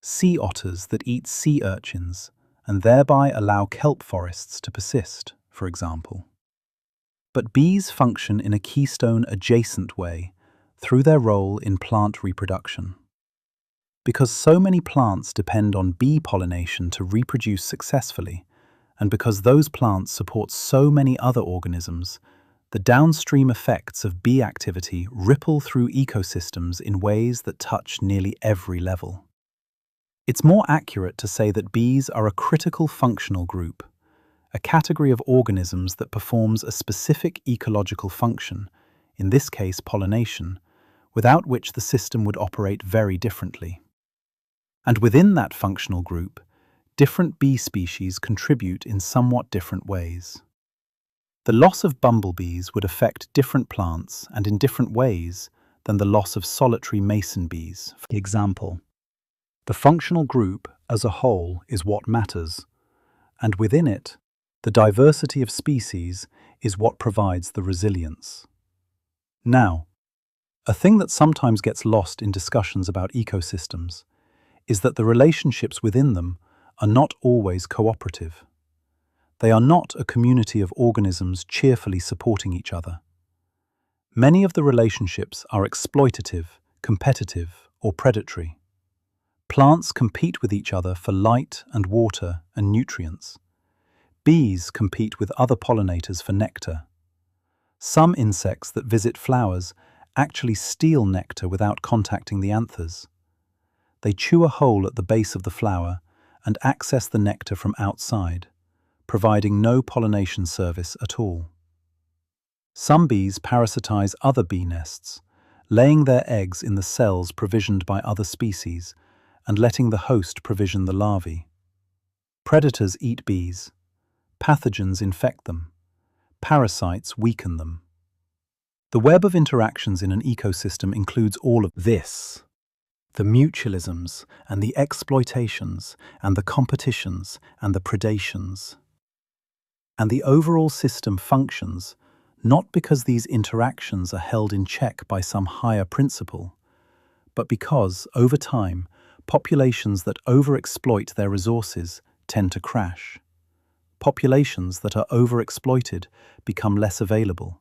Sea otters that eat sea urchins and thereby allow kelp forests to persist, for example. But bees function in a keystone-adjacent way through their role in plant reproduction. Because so many plants depend on bee pollination to reproduce successfully, and because those plants support so many other organisms, the downstream effects of bee activity ripple through ecosystems in ways that touch nearly every level. It's more accurate to say that bees are a critical functional group, a category of organisms that performs a specific ecological function, in this case pollination, without which the system would operate very differently. And within that functional group, different bee species contribute in somewhat different ways. The loss of bumblebees would affect different plants and in different ways than the loss of solitary mason bees. For example, the functional group as a whole is what matters, and within it, the diversity of species is what provides the resilience. Now, a thing that sometimes gets lost in discussions about ecosystems is that the relationships within them are not always cooperative. They are not a community of organisms cheerfully supporting each other. Many of the relationships are exploitative, competitive, or predatory. Plants compete with each other for light and water and nutrients. Bees compete with other pollinators for nectar. Some insects that visit flowers actually steal nectar without contacting the anthers. They chew a hole at the base of the flower and access the nectar from outside, providing no pollination service at all. Some bees parasitize other bee nests, laying their eggs in the cells provisioned by other species and letting the host provision the larvae. Predators eat bees. Pathogens infect them. Parasites weaken them. The web of interactions in an ecosystem includes all of this. The mutualisms and the exploitations and the competitions and the predations. And the overall system functions not because these interactions are held in check by some higher principle, but because, over time, populations that overexploit their resources tend to crash. Populations that are overexploited become less available,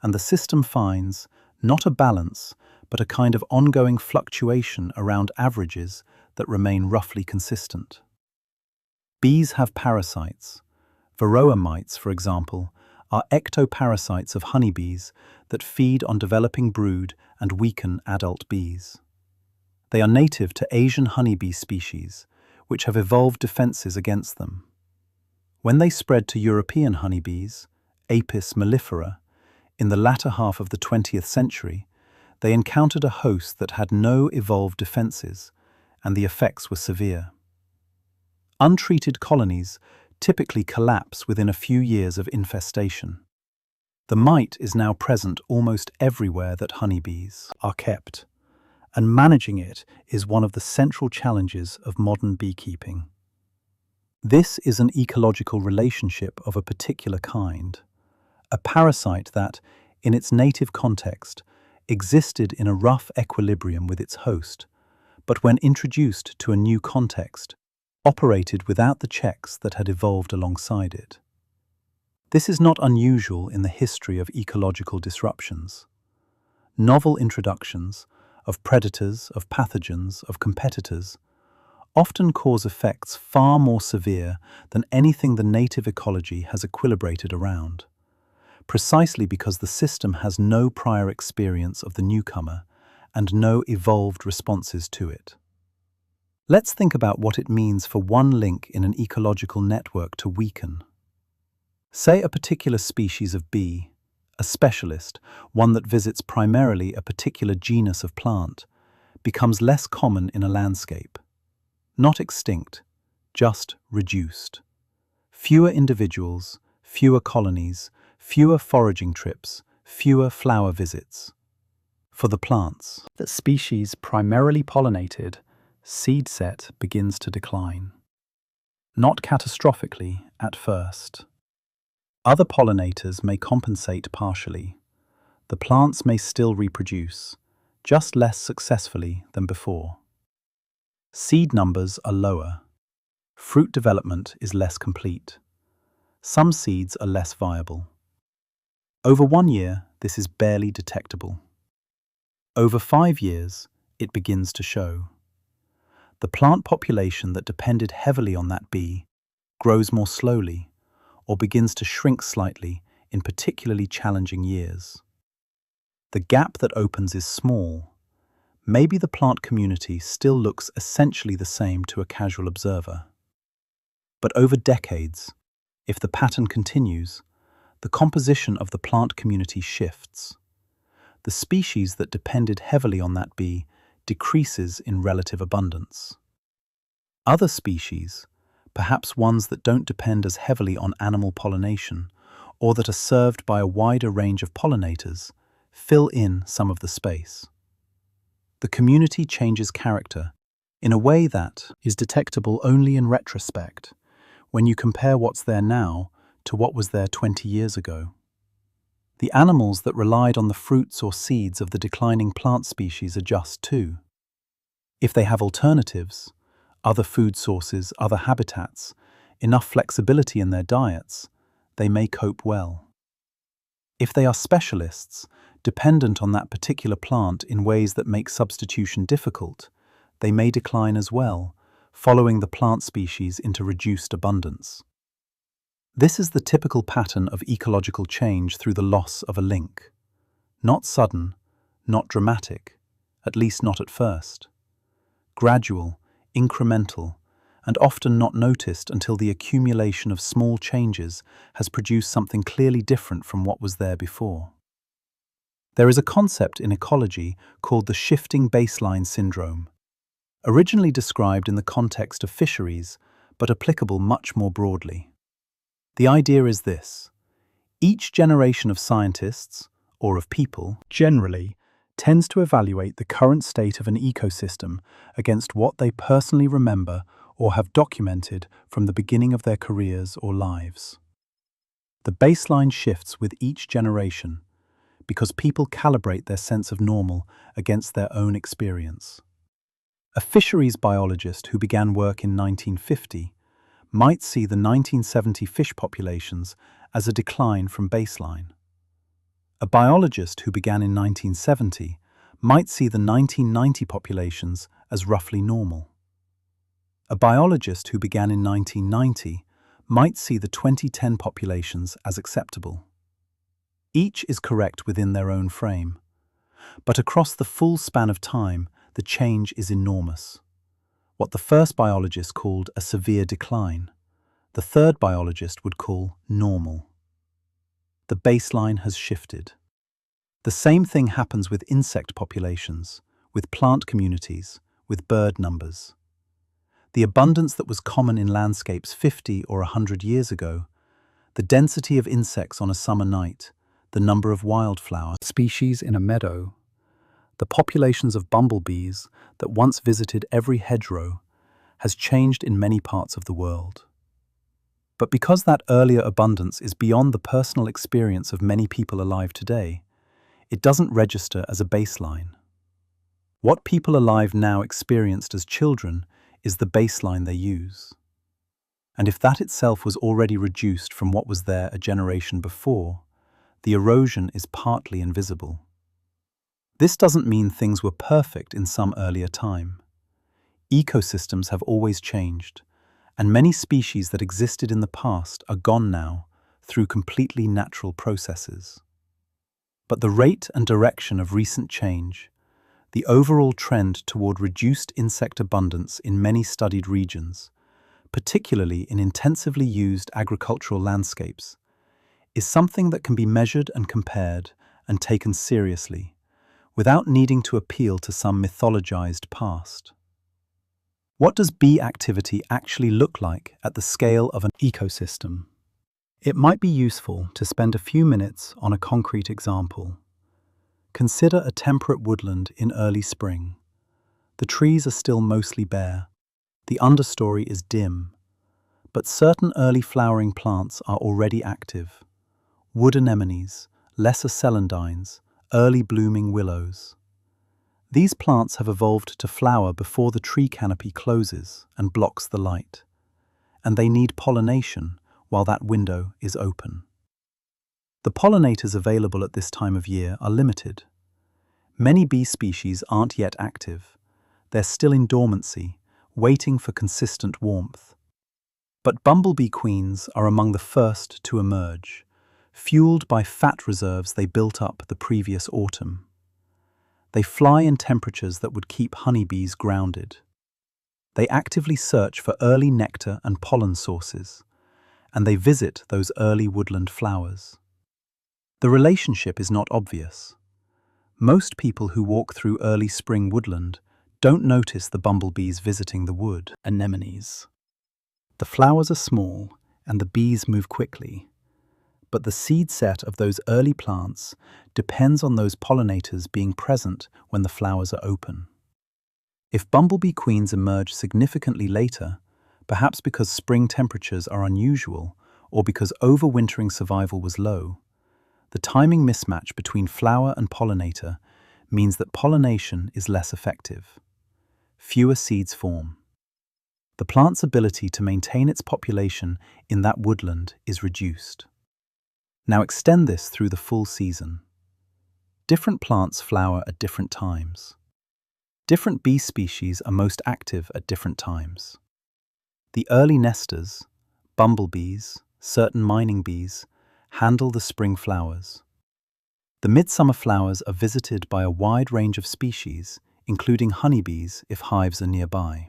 and the system finds not a balance, but a kind of ongoing fluctuation around averages that remain roughly consistent. Bees have parasites. Varroa mites, for example, are ectoparasites of honeybees that feed on developing brood and weaken adult bees. They are native to Asian honeybee species, which have evolved defenses against them. When they spread to European honeybees, Apis mellifera, in the latter half of the 20th century, they encountered a host that had no evolved defenses, and the effects were severe. Untreated colonies typically collapse within a few years of infestation. The mite is now present almost everywhere that honeybees are kept, and managing it is one of the central challenges of modern beekeeping. This is an ecological relationship of a particular kind, a parasite that, in its native context, existed in a rough equilibrium with its host, but when introduced to a new context, operated without the checks that had evolved alongside it. This is not unusual in the history of ecological disruptions. Novel introductions of predators, of pathogens, of competitors often cause effects far more severe than anything the native ecology has equilibrated around, precisely because the system has no prior experience of the newcomer and no evolved responses to it. Let's think about what it means for one link in an ecological network to weaken. Say a particular species of bee, a specialist, one that visits primarily a particular genus of plant, becomes less common in a landscape. Not extinct, just reduced. Fewer individuals, fewer colonies, fewer foraging trips, fewer flower visits. For the plants that species primarily pollinated, seed set begins to decline. Not catastrophically at first. Other pollinators may compensate partially. The plants may still reproduce, just less successfully than before. Seed numbers are lower. Fruit development is less complete. Some seeds are less viable. Over 1 year, this is barely detectable. Over 5 years, it begins to show. The plant population that depended heavily on that bee grows more slowly or begins to shrink slightly in particularly challenging years. The gap that opens is small. Maybe the plant community still looks essentially the same to a casual observer. But over decades, if the pattern continues, the composition of the plant community shifts. The species that depended heavily on that bee decreases in relative abundance. Other species, perhaps ones that don't depend as heavily on animal pollination or that are served by a wider range of pollinators, fill in some of the space. The community changes character in a way that is detectable only in retrospect, when you compare what's there now to what was there 20 years ago. The animals that relied on the fruits or seeds of the declining plant species adjust too. If they have alternatives, other food sources, other habitats, enough flexibility in their diets, they may cope well. If they are specialists, dependent on that particular plant in ways that make substitution difficult, they may decline as well, following the plant species into reduced abundance. This is the typical pattern of ecological change through the loss of a link. Not sudden, not dramatic, at least not at first. Gradual, incremental, and often not noticed until the accumulation of small changes has produced something clearly different from what was there before. There is a concept in ecology called the shifting baseline syndrome, originally described in the context of fisheries, but applicable much more broadly. The idea is this: each generation of scientists, or of people, generally, tends to evaluate the current state of an ecosystem against what they personally remember or have documented from the beginning of their careers or lives. The baseline shifts with each generation because people calibrate their sense of normal against their own experience. A fisheries biologist who began work in 1950 might see the 1970 fish populations as a decline from baseline. A biologist who began in 1970 might see the 1990 populations as roughly normal. A biologist who began in 1990 might see the 2010 populations as acceptable. Each is correct within their own frame, but across the full span of time, the change is enormous. What the first biologist called a severe decline, the third biologist would call normal. The baseline has shifted. The same thing happens with insect populations, with plant communities, with bird numbers. The abundance that was common in landscapes 50 or 100 years ago, the density of insects on a summer night, the number of wildflower species in a meadow, the populations of bumblebees that once visited every hedgerow, has changed in many parts of the world. But because that earlier abundance is beyond the personal experience of many people alive today, it doesn't register as a baseline. What people alive now experienced as children is the baseline they use. And if that itself was already reduced from what was there a generation before, the erosion is partly invisible. This doesn't mean things were perfect in some earlier time. Ecosystems have always changed, and many species that existed in the past are gone now through completely natural processes. But the rate and direction of recent change, the overall trend toward reduced insect abundance in many studied regions, particularly in intensively used agricultural landscapes, is something that can be measured and compared and taken seriously, without needing to appeal to some mythologized past. What does bee activity actually look like at the scale of an ecosystem? It might be useful to spend a few minutes on a concrete example. Consider a temperate woodland in early spring. The trees are still mostly bare. The understory is dim, but certain early flowering plants are already active. Wood anemones, lesser celandines, early blooming willows. These plants have evolved to flower before the tree canopy closes and blocks the light, and they need pollination while that window is open. The pollinators available at this time of year are limited. Many bee species aren't yet active. They're still in dormancy, waiting for consistent warmth. But bumblebee queens are among the first to emerge, fueled by fat reserves they built up the previous autumn. They fly in temperatures that would keep honeybees grounded. They actively search for early nectar and pollen sources, and they visit those early woodland flowers. The relationship is not obvious. Most people who walk through early spring woodland don't notice the bumblebees visiting the wood anemones. The flowers are small, and the bees move quickly. but the seed set of those early plants depends on those pollinators being present when the flowers are open. If bumblebee queens emerge significantly later, perhaps because spring temperatures are unusual or because overwintering survival was low, the timing mismatch between flower and pollinator means that pollination is less effective. Fewer seeds form. The plant's ability to maintain its population in that woodland is reduced. Now extend this through the full season. Different plants flower at different times. Different bee species are most active at different times. The early nesters, bumblebees, certain mining bees, handle the spring flowers. The midsummer flowers are visited by a wide range of species, including honeybees if hives are nearby.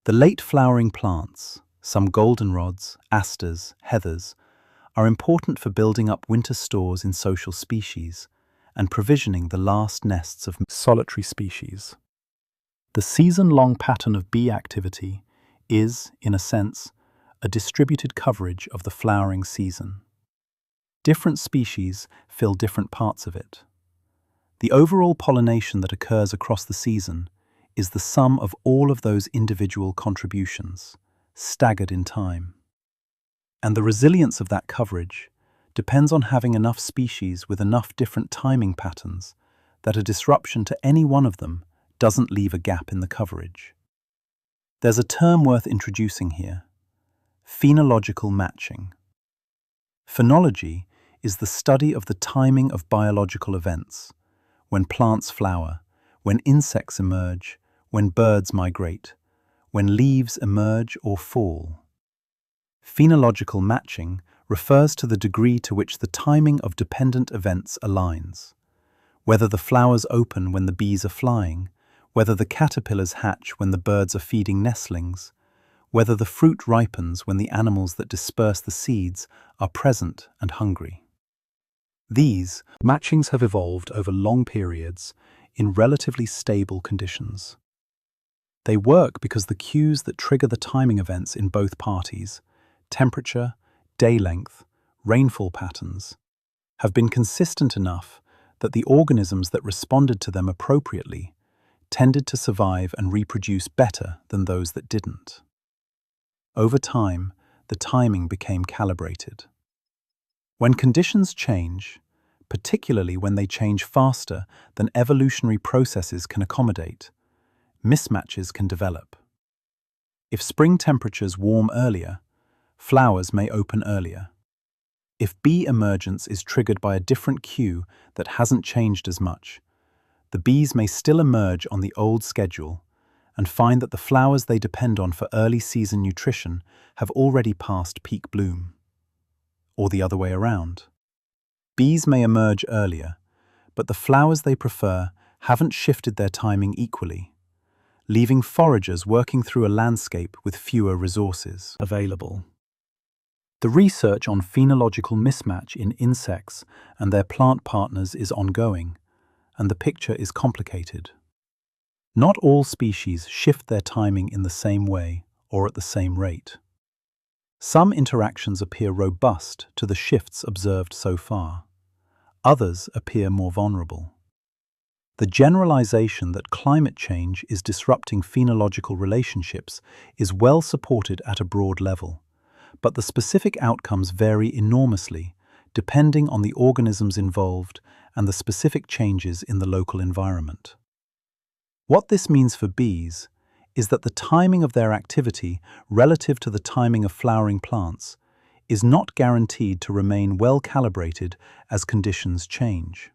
The late flowering plants, some goldenrods, asters, heathers, are important for building up winter stores in social species and provisioning the last nests of solitary species. The season-long pattern of bee activity is, in a sense, a distributed coverage of the flowering season. Different species fill different parts of it. The overall pollination that occurs across the season is the sum of all of those individual contributions, staggered in time. And the resilience of that coverage depends on having enough species with enough different timing patterns that a disruption to any one of them doesn't leave a gap in the coverage. There's a term worth introducing here: phenological matching. Phenology is the study of the timing of biological events, when plants flower, when insects emerge, when birds migrate, when leaves emerge or fall. Phenological matching refers to the degree to which the timing of dependent events aligns, whether the flowers open when the bees are flying, whether the caterpillars hatch when the birds are feeding nestlings, whether the fruit ripens when the animals that disperse the seeds are present and hungry. These matchings have evolved over long periods in relatively stable conditions. They work because the cues that trigger the timing events in both parties, temperature, day length, rainfall patterns, have been consistent enough that the organisms that responded to them appropriately tended to survive and reproduce better than those that didn't. Over time, the timing became calibrated. When conditions change, particularly when they change faster than evolutionary processes can accommodate, mismatches can develop. If spring temperatures warm earlier, flowers may open earlier. If bee emergence is triggered by a different cue that hasn't changed as much, the bees may still emerge on the old schedule and find that the flowers they depend on for early season nutrition have already passed peak bloom. Or the other way around. Bees may emerge earlier, but the flowers they prefer haven't shifted their timing equally, leaving foragers working through a landscape with fewer resources available. The research on phenological mismatch in insects and their plant partners is ongoing, and the picture is complicated. Not all species shift their timing in the same way or at the same rate. Some interactions appear robust to the shifts observed so far. Others appear more vulnerable. The generalization that climate change is disrupting phenological relationships is well supported at a broad level, but the specific outcomes vary enormously depending on the organisms involved and the specific changes in the local environment. What this means for bees is that the timing of their activity relative to the timing of flowering plants is not guaranteed to remain well calibrated as conditions change.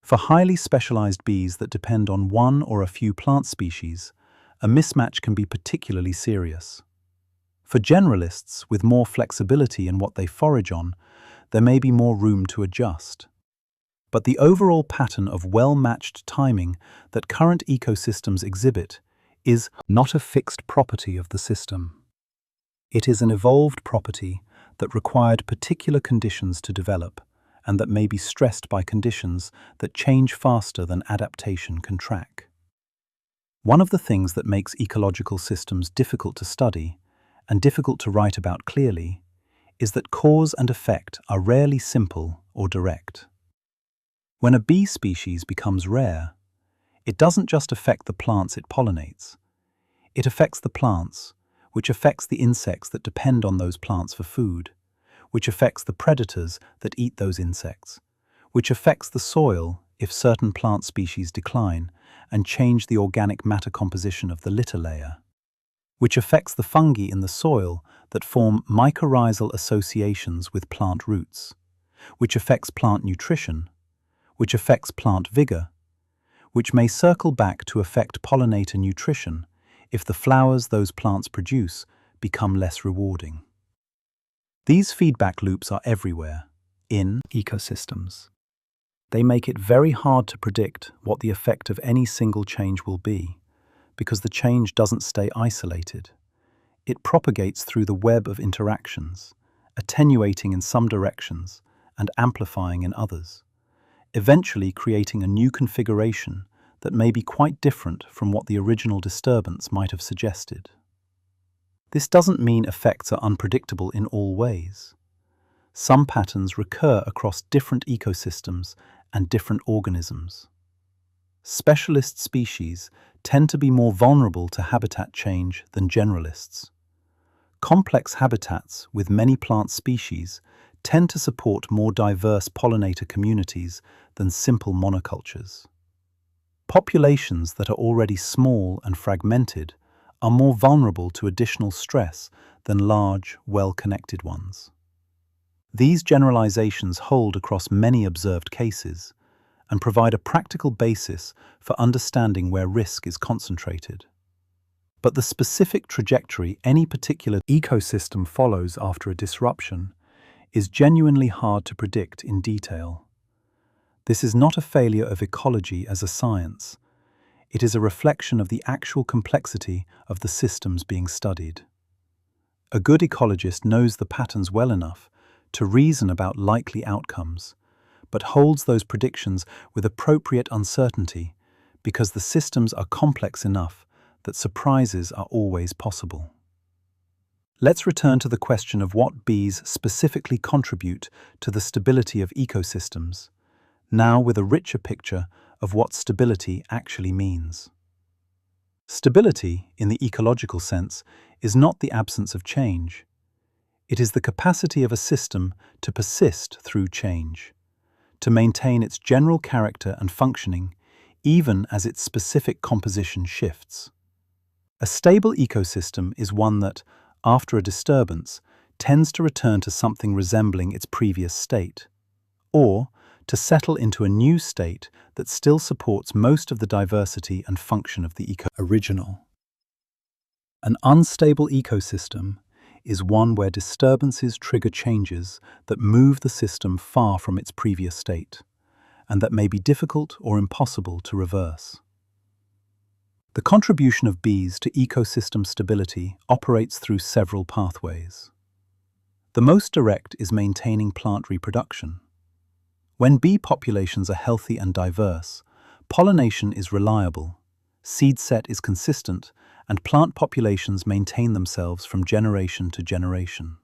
For highly specialized bees that depend on one or a few plant species, a mismatch can be particularly serious. For generalists with more flexibility in what they forage on, there may be more room to adjust. But the overall pattern of well-matched timing that current ecosystems exhibit is not a fixed property of the system. It is an evolved property that required particular conditions to develop and that may be stressed by conditions that change faster than adaptation can track. One of the things that makes ecological systems difficult to study and difficult to write about clearly is that cause and effect are rarely simple or direct. When a bee species becomes rare, it doesn't just affect the plants it pollinates. It affects the plants, which affects the insects that depend on those plants for food, which affects the predators that eat those insects, which affects the soil if certain plant species decline and change the organic matter composition of the litter layer, which affects the fungi in the soil that form mycorrhizal associations with plant roots, which affects plant nutrition, which affects plant vigor, which may circle back to affect pollinator nutrition if the flowers those plants produce become less rewarding. These feedback loops are everywhere in ecosystems. They make it very hard to predict what the effect of any single change will be, because the change doesn't stay isolated. It propagates through the web of interactions, attenuating in some directions and amplifying in others, eventually creating a new configuration that may be quite different from what the original disturbance might have suggested. This doesn't mean effects are unpredictable in all ways. Some patterns recur across different ecosystems and different organisms. Specialist species tend to be more vulnerable to habitat change than generalists. Complex habitats with many plant species tend to support more diverse pollinator communities than simple monocultures. Populations that are already small and fragmented are more vulnerable to additional stress than large, well-connected ones. These generalizations hold across many observed cases and provide a practical basis for understanding where risk is concentrated. But the specific trajectory any particular ecosystem follows after a disruption is genuinely hard to predict in detail. This is not a failure of ecology as a science. It is a reflection of the actual complexity of the systems being studied. A good ecologist knows the patterns well enough to reason about likely outcomes, but holds those predictions with appropriate uncertainty because the systems are complex enough that surprises are always possible. Let's return to the question of what bees specifically contribute to the stability of ecosystems, now with a richer picture of what stability actually means. Stability, in the ecological sense, is not the absence of change. It is the capacity of a system to persist through change, to maintain its general character and functioning, even as its specific composition shifts. A stable ecosystem is one that, after a disturbance, tends to return to something resembling its previous state, or to settle into a new state that still supports most of the diversity and function of the original. An unstable ecosystem is one where disturbances trigger changes that move the system far from its previous state, and that may be difficult or impossible to reverse. The contribution of bees to ecosystem stability operates through several pathways. The most direct is maintaining plant reproduction. When bee populations are healthy and diverse, pollination is reliable, seed set is consistent, and plant populations maintain themselves from generation to generation.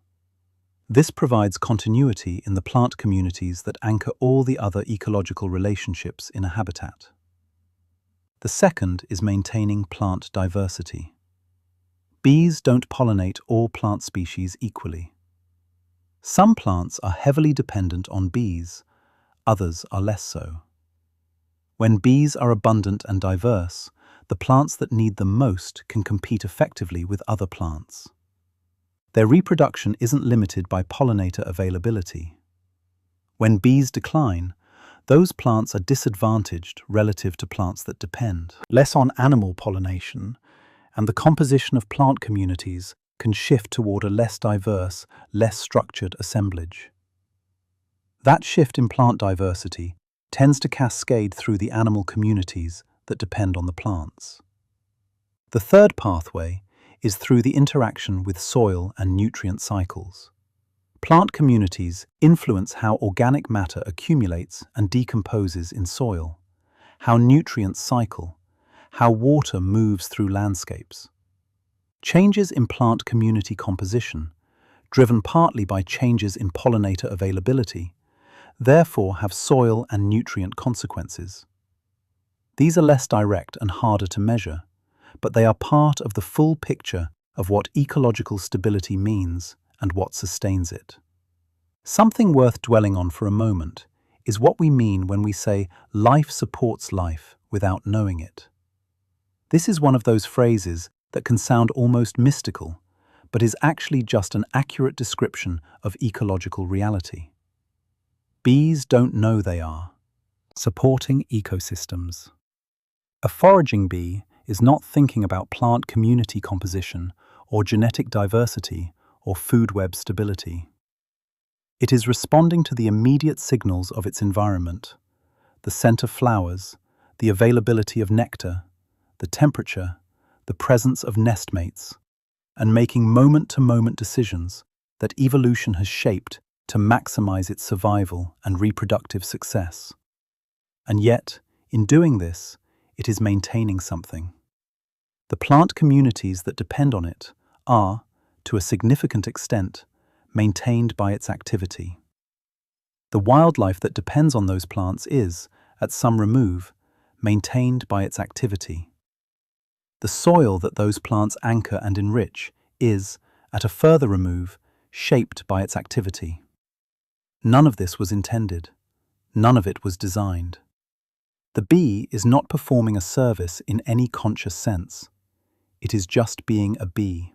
This provides continuity in the plant communities that anchor all the other ecological relationships in a habitat. The second is maintaining plant diversity. Bees don't pollinate all plant species equally. Some plants are heavily dependent on bees, others are less so. When bees are abundant and diverse, the plants that need them most can compete effectively with other plants. Their reproduction isn't limited by pollinator availability. When bees decline, those plants are disadvantaged relative to plants that depend less on animal pollination, and the composition of plant communities can shift toward a less diverse, less structured assemblage. That shift in plant diversity tends to cascade through the animal communities that depend on the plants. The third pathway is through the interaction with soil and nutrient cycles. Plant communities influence how organic matter accumulates and decomposes in soil, how nutrients cycle, how water moves through landscapes. Changes in plant community composition driven partly by changes in pollinator availability, therefore have soil and nutrient consequences. These are less direct and harder to measure, but they are part of the full picture of what ecological stability means and what sustains it. Something worth dwelling on for a moment is what we mean when we say life supports life without knowing it. This is one of those phrases that can sound almost mystical, but is actually just an accurate description of ecological reality. Bees don't know they are. Supporting ecosystems. A foraging bee is not thinking about plant community composition or genetic diversity or food web stability. It is responding to the immediate signals of its environment, the scent of flowers, the availability of nectar, the temperature, the presence of nestmates, and making moment-to-moment decisions that evolution has shaped to maximize its survival and reproductive success. And yet, in doing this, it is maintaining something. The plant communities that depend on it are, to a significant extent, maintained by its activity. The wildlife that depends on those plants is, at some remove, maintained by its activity. The soil that those plants anchor and enrich is, at a further remove, shaped by its activity. None of this was intended. None of it was designed. The bee is not performing a service in any conscious sense. It is just being a bee.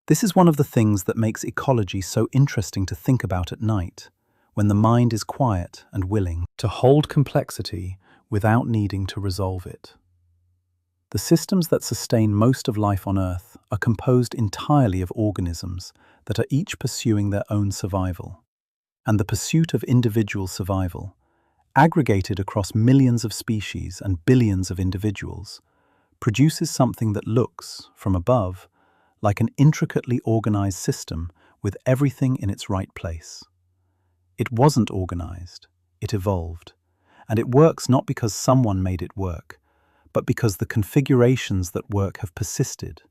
This is one of the things that makes ecology so interesting to think about at night, when the mind is quiet and willing to hold complexity without needing to resolve it. The systems that sustain most of life on Earth are composed entirely of organisms that are each pursuing their own survival. And the pursuit of individual survival, aggregated across millions of species and billions of individuals, produces something that looks, from above, like an intricately organized system with everything in its right place. It wasn't organized, it evolved, and it works not because someone made it work, but because the configurations that work have persisted,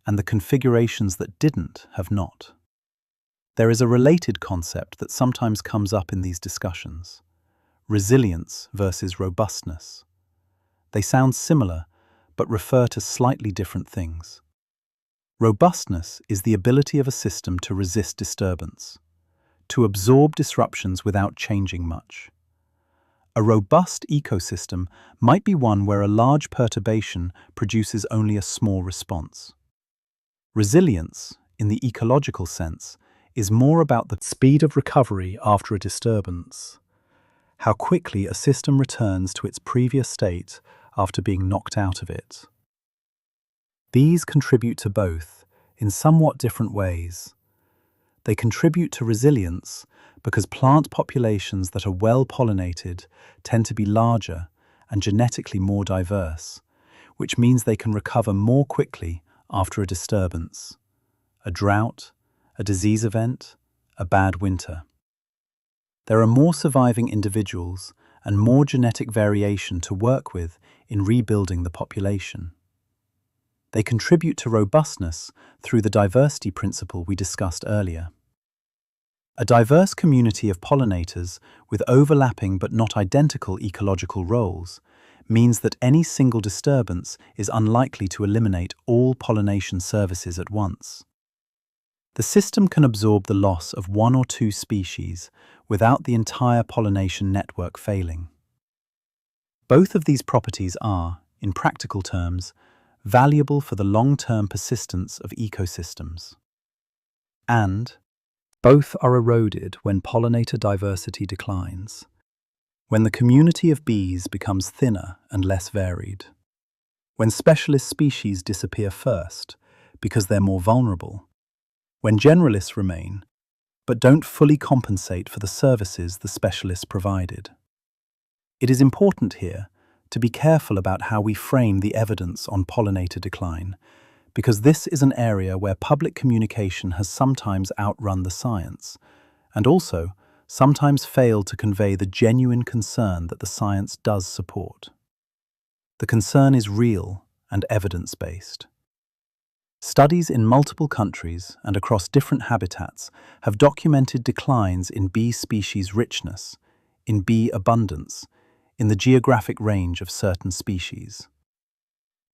and the configurations that didn't have not. There is a related concept that sometimes comes up in these discussions: resilience versus robustness. They sound similar, but refer to slightly different things. Robustness is the ability of a system to resist disturbance, to absorb disruptions without changing much. A robust ecosystem might be one where a large perturbation produces only a small response. Resilience, in the ecological sense, is more about the speed of recovery after a disturbance, how quickly a system returns to its previous state after being knocked out of it. These contribute to both, in somewhat different ways. They contribute to resilience because plant populations that are well pollinated tend to be larger and genetically more diverse, which means they can recover more quickly after a disturbance, a drought, a disease event, a bad winter. There are more surviving individuals and more genetic variation to work with in rebuilding the population. They contribute to robustness through the diversity principle we discussed earlier. A diverse community of pollinators with overlapping but not identical ecological roles means that any single disturbance is unlikely to eliminate all pollination services at once. The system can absorb the loss of one or two species without the entire pollination network failing. Both of these properties are, in practical terms, valuable for the long-term persistence of ecosystems. And both are eroded when pollinator diversity declines, when the community of bees becomes thinner and less varied, when specialist species disappear first because they're more vulnerable, when generalists remain but don't fully compensate for the services the specialists provided. It is important here to be careful about how we frame the evidence on pollinator decline, because this is an area where public communication has sometimes outrun the science, and also sometimes failed to convey the genuine concern that the science does support. The concern is real and evidence-based. Studies in multiple countries and across different habitats have documented declines in bee species richness, in bee abundance, in the geographic range of certain species.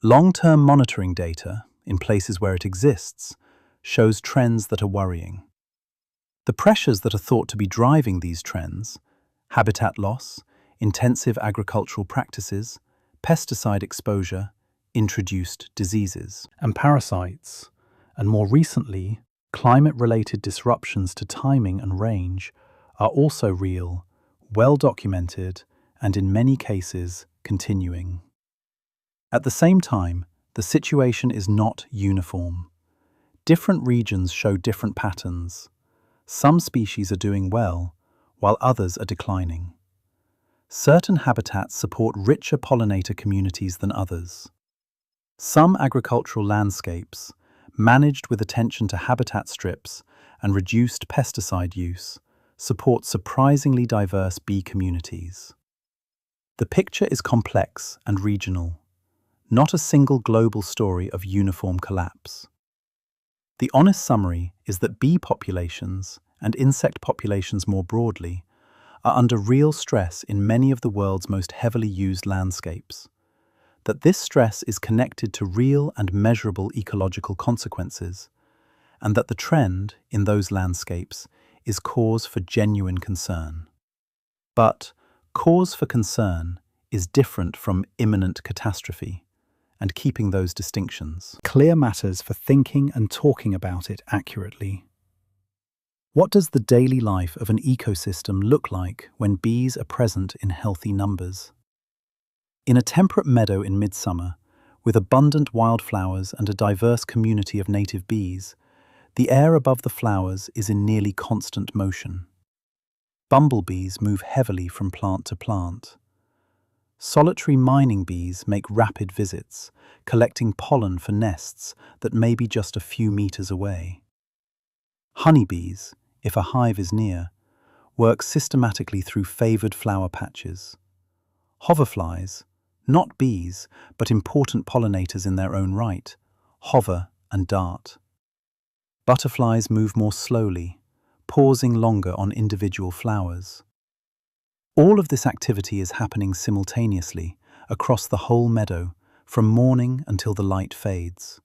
Long-term monitoring data, in places where it exists, shows trends that are worrying. The pressures that are thought to be driving these trends, habitat loss, intensive agricultural practices, pesticide exposure, introduced diseases, and parasites, and more recently, climate-related disruptions to timing and range, are also real, well documented, and in many cases, continuing. At the same time, the situation is not uniform. Different regions show different patterns. Some species are doing well, while others are declining. Certain habitats support richer pollinator communities than others. Some agricultural landscapes, managed with attention to habitat strips and reduced pesticide use, support surprisingly diverse bee communities. The picture is complex and regional, not a single global story of uniform collapse. The honest summary is that bee populations, and insect populations more broadly, are under real stress in many of the world's most heavily used landscapes. That this stress is connected to real and measurable ecological consequences, and that the trend in those landscapes is cause for genuine concern. But cause for concern is different from imminent catastrophe, and keeping those distinctions clear matters for thinking and talking about it accurately. What does the daily life of an ecosystem look like when bees are present in healthy numbers? In a temperate meadow in midsummer, with abundant wildflowers and a diverse community of native bees, the air above the flowers is in nearly constant motion. Bumblebees move heavily from plant to plant. Solitary mining bees make rapid visits, collecting pollen for nests that may be just a few meters away. Honeybees, if a hive is near, work systematically through favored flower patches. Hoverflies, not bees, but important pollinators in their own right, hover and dart. Butterflies move more slowly, pausing longer on individual flowers. All of this activity is happening simultaneously across the whole meadow, from morning until the light fades.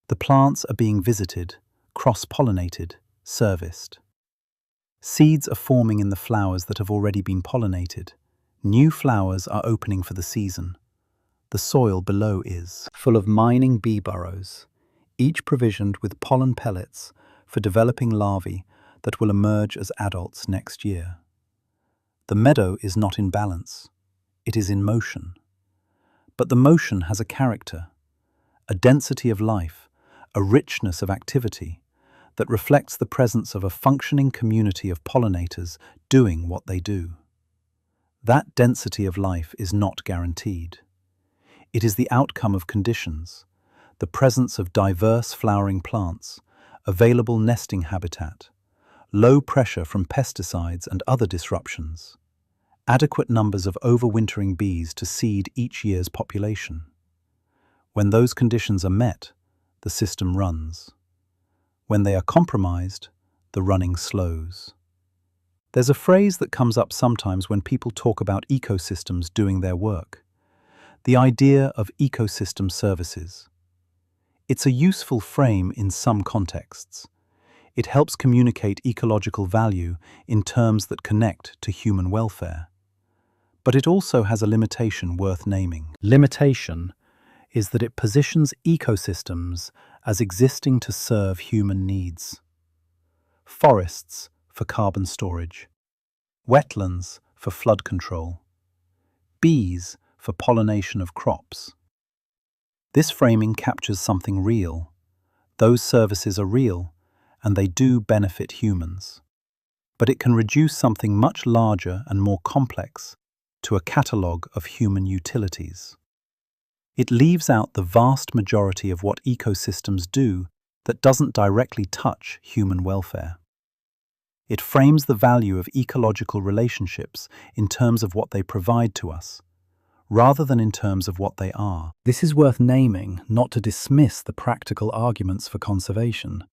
The plants are being visited, cross-pollinated, serviced. Seeds are forming in the flowers that have already been pollinated. New flowers are opening for the season. The soil below is full of mining bee burrows, each provisioned with pollen pellets for developing larvae that will emerge as adults next year. The meadow is not in balance. It is in motion. But the motion has a character, a density of life, a richness of activity that reflects the presence of a functioning community of pollinators doing what they do. That density of life is not guaranteed. It is the outcome of conditions, the presence of diverse flowering plants, available nesting habitat, low pressure from pesticides and other disruptions, adequate numbers of overwintering bees to seed each year's population. When those conditions are met, the system runs. When they are compromised, the running slows. There's a phrase that comes up sometimes when people talk about ecosystems doing their work. The idea of ecosystem services. It's a useful frame in some contexts. It helps communicate ecological value in terms that connect to human welfare. But it also has a limitation worth naming. Limitation is that it positions ecosystems as existing to serve human needs. Forests for carbon storage, wetlands for flood control, bees for pollination of crops. This framing captures something real. Those services are real, and they do benefit humans. But it can reduce something much larger and more complex to a catalogue of human utilities. It leaves out the vast majority of what ecosystems do that doesn't directly touch human welfare. It frames the value of ecological relationships in terms of what they provide to us, rather than in terms of what they are. This is worth naming, not to dismiss the practical arguments for conservation.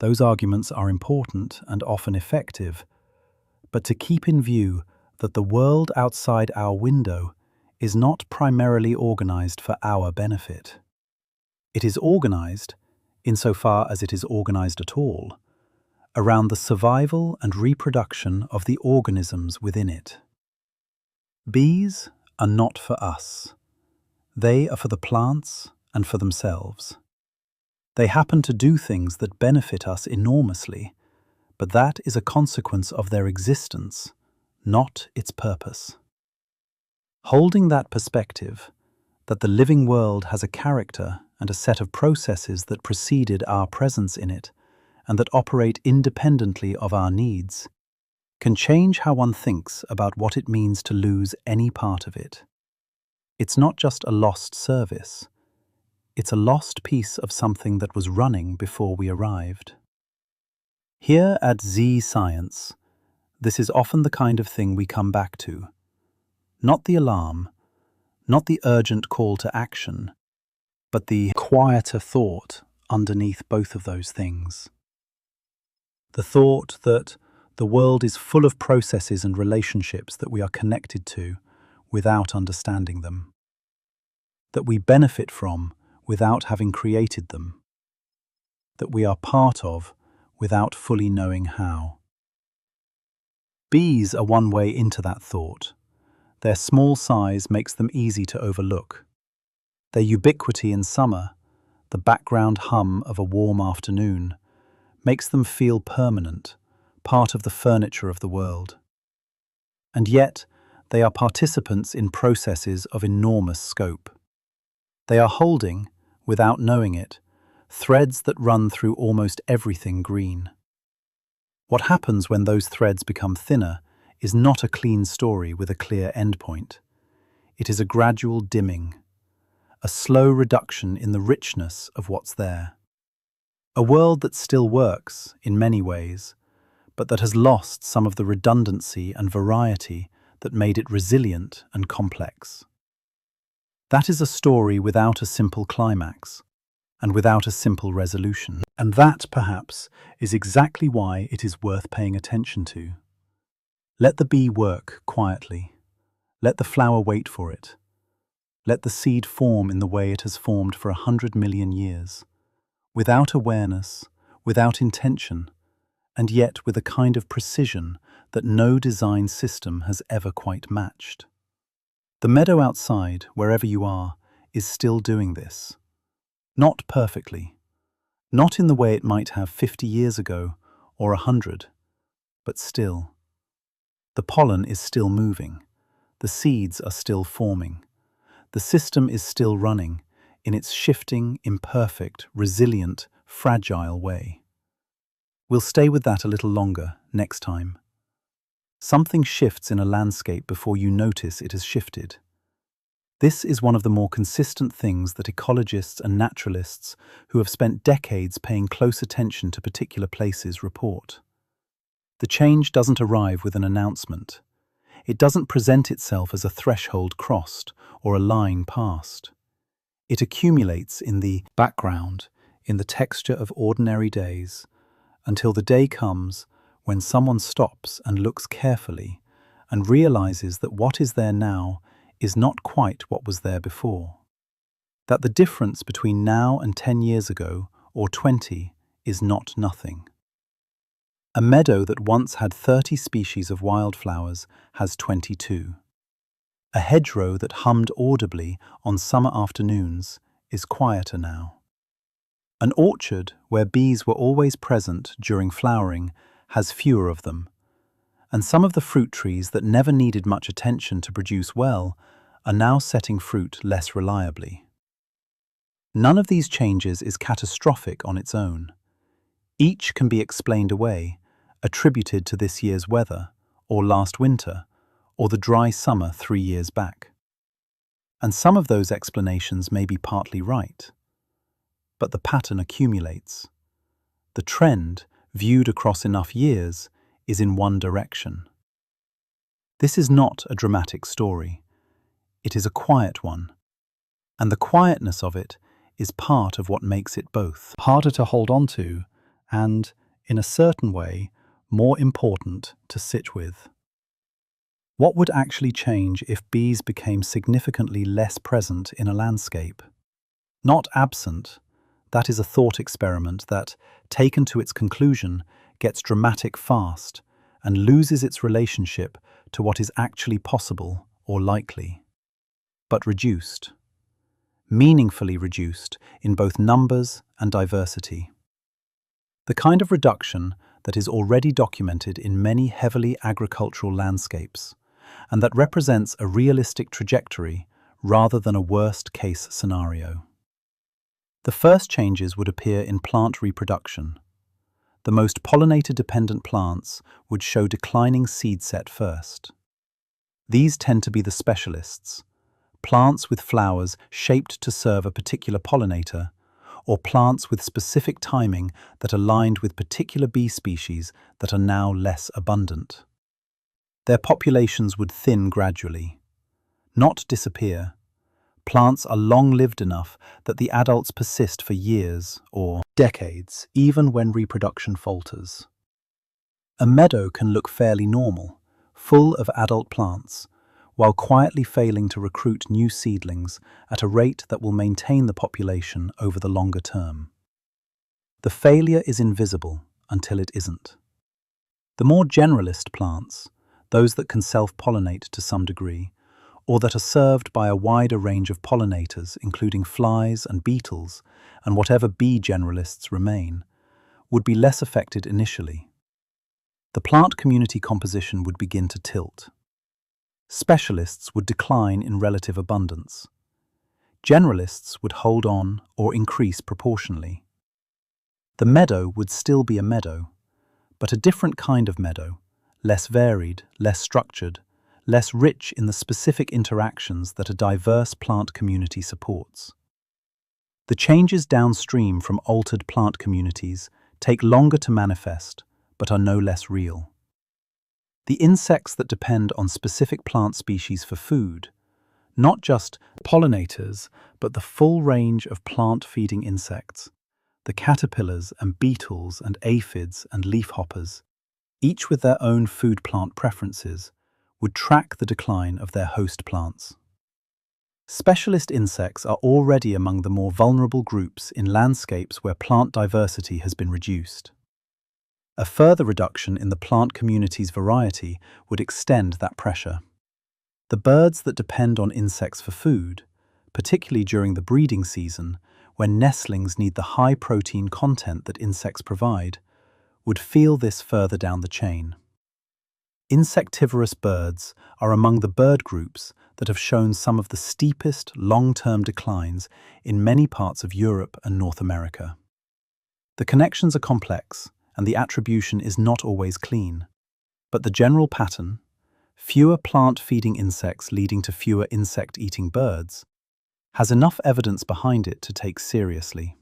Those arguments are important and often effective, but to keep in view that the world outside our window is not primarily organized for our benefit. It is organized, insofar as it is organized at all, around the survival and reproduction of the organisms within it. Bees are not for us. They are for the plants and for themselves. They happen to do things that benefit us enormously, but that is a consequence of their existence, not its purpose. Holding that perspective, that the living world has a character and a set of processes that preceded our presence in it, and that operate independently of our needs, can change how one thinks about what it means to lose any part of it. It's not just a lost service. It's a lost piece of something that was running before we arrived. Here at ZzScience, this is often the kind of thing we come back to. Not the alarm, not the urgent call to action, but the quieter thought underneath both of those things. The thought that the world is full of processes and relationships that we are connected to without understanding them, that we benefit from without having created them, that we are part of without fully knowing how. Bees are one way into that thought. Their small size makes them easy to overlook. Their ubiquity in summer, the background hum of a warm afternoon, makes them feel permanent, part of the furniture of the world. And yet, they are participants in processes of enormous scope. They are holding, without knowing it, threads that run through almost everything green. What happens when those threads become thinner is not a clean story with a clear endpoint. It is a gradual dimming, a slow reduction in the richness of what's there. A world that still works, in many ways, but that has lost some of the redundancy and variety that made it resilient and complex. That is a story without a simple climax, and without a simple resolution. And that, perhaps, is exactly why it is worth paying attention to. Let the bee work quietly. Let the flower wait for it. Let the seed form in the way it has formed for 100 million years, without awareness, without intention, and yet with a kind of precision that no design system has ever quite matched. The meadow outside, wherever you are, is still doing this. Not perfectly, not in the way it might have 50 years ago or 100, but still. The pollen is still moving, the seeds are still forming, the system is still running in its shifting, imperfect, resilient, fragile way. We'll stay with that a little longer next time. Something shifts in a landscape before you notice it has shifted. This is one of the more consistent things that ecologists and naturalists who have spent decades paying close attention to particular places report. The change doesn't arrive with an announcement. It doesn't present itself as a threshold crossed or a line passed. It accumulates in the background, in the texture of ordinary days, until the day comes when someone stops and looks carefully and realizes that what is there now is not quite what was there before. That the difference between now and 10 years ago, or 20, is not nothing. A meadow that once had 30 species of wildflowers has 22. A hedgerow that hummed audibly on summer afternoons is quieter now. An orchard where bees were always present during flowering has fewer of them, and some of the fruit trees that never needed much attention to produce well are now setting fruit less reliably. None of these changes is catastrophic on its own. Each can be explained away, attributed to this year's weather, or last winter, or the dry summer 3 years back. And some of those explanations may be partly right. But the pattern accumulates. The trend, viewed across enough years, is in one direction. This is not a dramatic story. It is a quiet one, and the quietness of it is part of what makes it both harder to hold on to and, in a certain way, more important to sit with. What would actually change if bees became significantly less present in a landscape? Not absent. That is a thought experiment that, taken to its conclusion, gets dramatic fast and loses its relationship to what is actually possible or likely. But reduced. Meaningfully reduced in both numbers and diversity. The kind of reduction that is already documented in many heavily agricultural landscapes, and that represents a realistic trajectory rather than a worst-case scenario. The first changes would appear in plant reproduction. The most pollinator-dependent plants would show declining seed set first. These tend to be the specialists, plants with flowers shaped to serve a particular pollinator, or plants with specific timing that aligned with particular bee species that are now less abundant. Their populations would thin gradually, not disappear. Plants are long-lived enough that the adults persist for years or decades, even when reproduction falters. A meadow can look fairly normal, full of adult plants, while quietly failing to recruit new seedlings at a rate that will maintain the population over the longer term. The failure is invisible until it isn't. The more generalist plants, those that can self-pollinate to some degree, or that are served by a wider range of pollinators, including flies and beetles, and whatever bee generalists remain, would be less affected initially. The plant community composition would begin to tilt. Specialists would decline in relative abundance. Generalists would hold on or increase proportionally. The meadow would still be a meadow, but a different kind of meadow, less varied, less structured, less rich in the specific interactions that a diverse plant community supports. The changes downstream from altered plant communities take longer to manifest, but are no less real. The insects that depend on specific plant species for food, not just pollinators, but the full range of plant-feeding insects, the caterpillars and beetles and aphids and leafhoppers, each with their own food plant preferences, would track the decline of their host plants. Specialist insects are already among the more vulnerable groups in landscapes where plant diversity has been reduced. A further reduction in the plant community's variety would extend that pressure. The birds that depend on insects for food, particularly during the breeding season, when nestlings need the high protein content that insects provide, would feel this further down the chain. Insectivorous birds are among the bird groups that have shown some of the steepest long-term declines in many parts of Europe and North America. The connections are complex, and the attribution is not always clean. But the general pattern, fewer plant-feeding insects leading to fewer insect-eating birds, has enough evidence behind it to take seriously.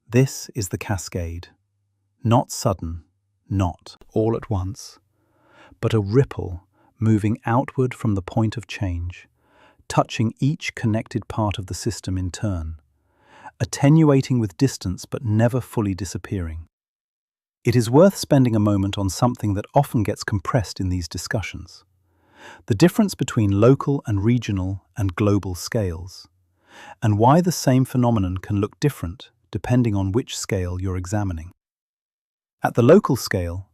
This is the cascade. Not sudden, not all at once, but a ripple moving outward from the point of change, touching each connected part of the system in turn, attenuating with distance but never fully disappearing. It is worth spending a moment on something that often gets compressed in these discussions: the difference between local and regional and global scales, and why the same phenomenon can look different depending on which scale you're examining. At the local scale,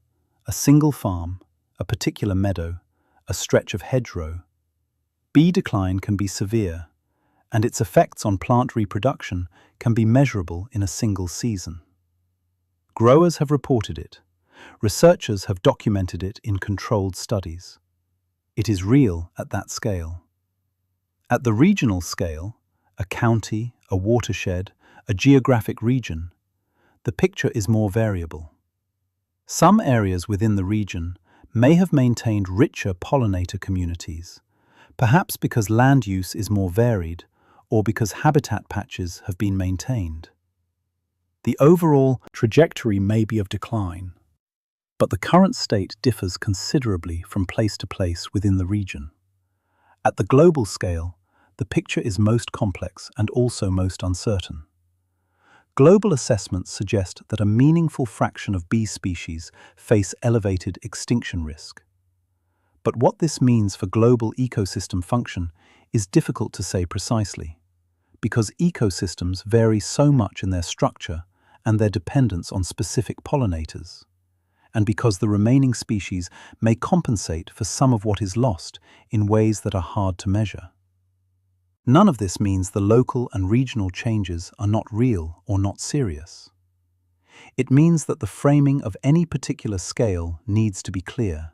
a single farm, a particular meadow, a stretch of hedgerow, bee decline can be severe, and its effects on plant reproduction can be measurable in a single season. Growers have reported it. Researchers have documented it in controlled studies. It is real at that scale. At the regional scale, a county, a watershed, a geographic region, the picture is more variable. Some areas within the region may have maintained richer pollinator communities, perhaps because land use is more varied or because habitat patches have been maintained. The overall trajectory may be of decline, but the current state differs considerably from place to place within the region. At the global scale, the picture is most complex and also most uncertain. Global assessments suggest that a meaningful fraction of bee species face elevated extinction risk. But what this means for global ecosystem function is difficult to say precisely, because ecosystems vary so much in their structure and their dependence on specific pollinators, and because the remaining species may compensate for some of what is lost in ways that are hard to measure. None of this means the local and regional changes are not real or not serious. It means that the framing of any particular scale needs to be clear,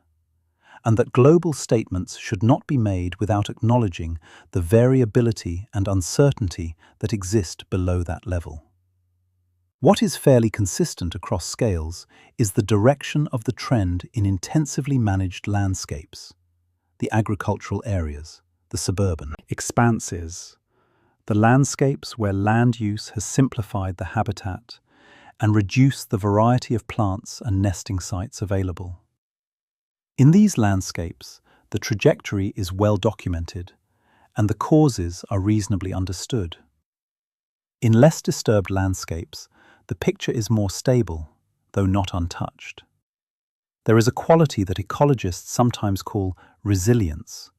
and that global statements should not be made without acknowledging the variability and uncertainty that exist below that level. What is fairly consistent across scales is the direction of the trend in intensively managed landscapes, the agricultural areas, the suburban expanses, the landscapes where land use has simplified the habitat and reduced the variety of plants and nesting sites available. In these landscapes, the trajectory is well documented, and the causes are reasonably understood. In less disturbed landscapes, the picture is more stable, though not untouched. There is a quality that ecologists sometimes call resilience.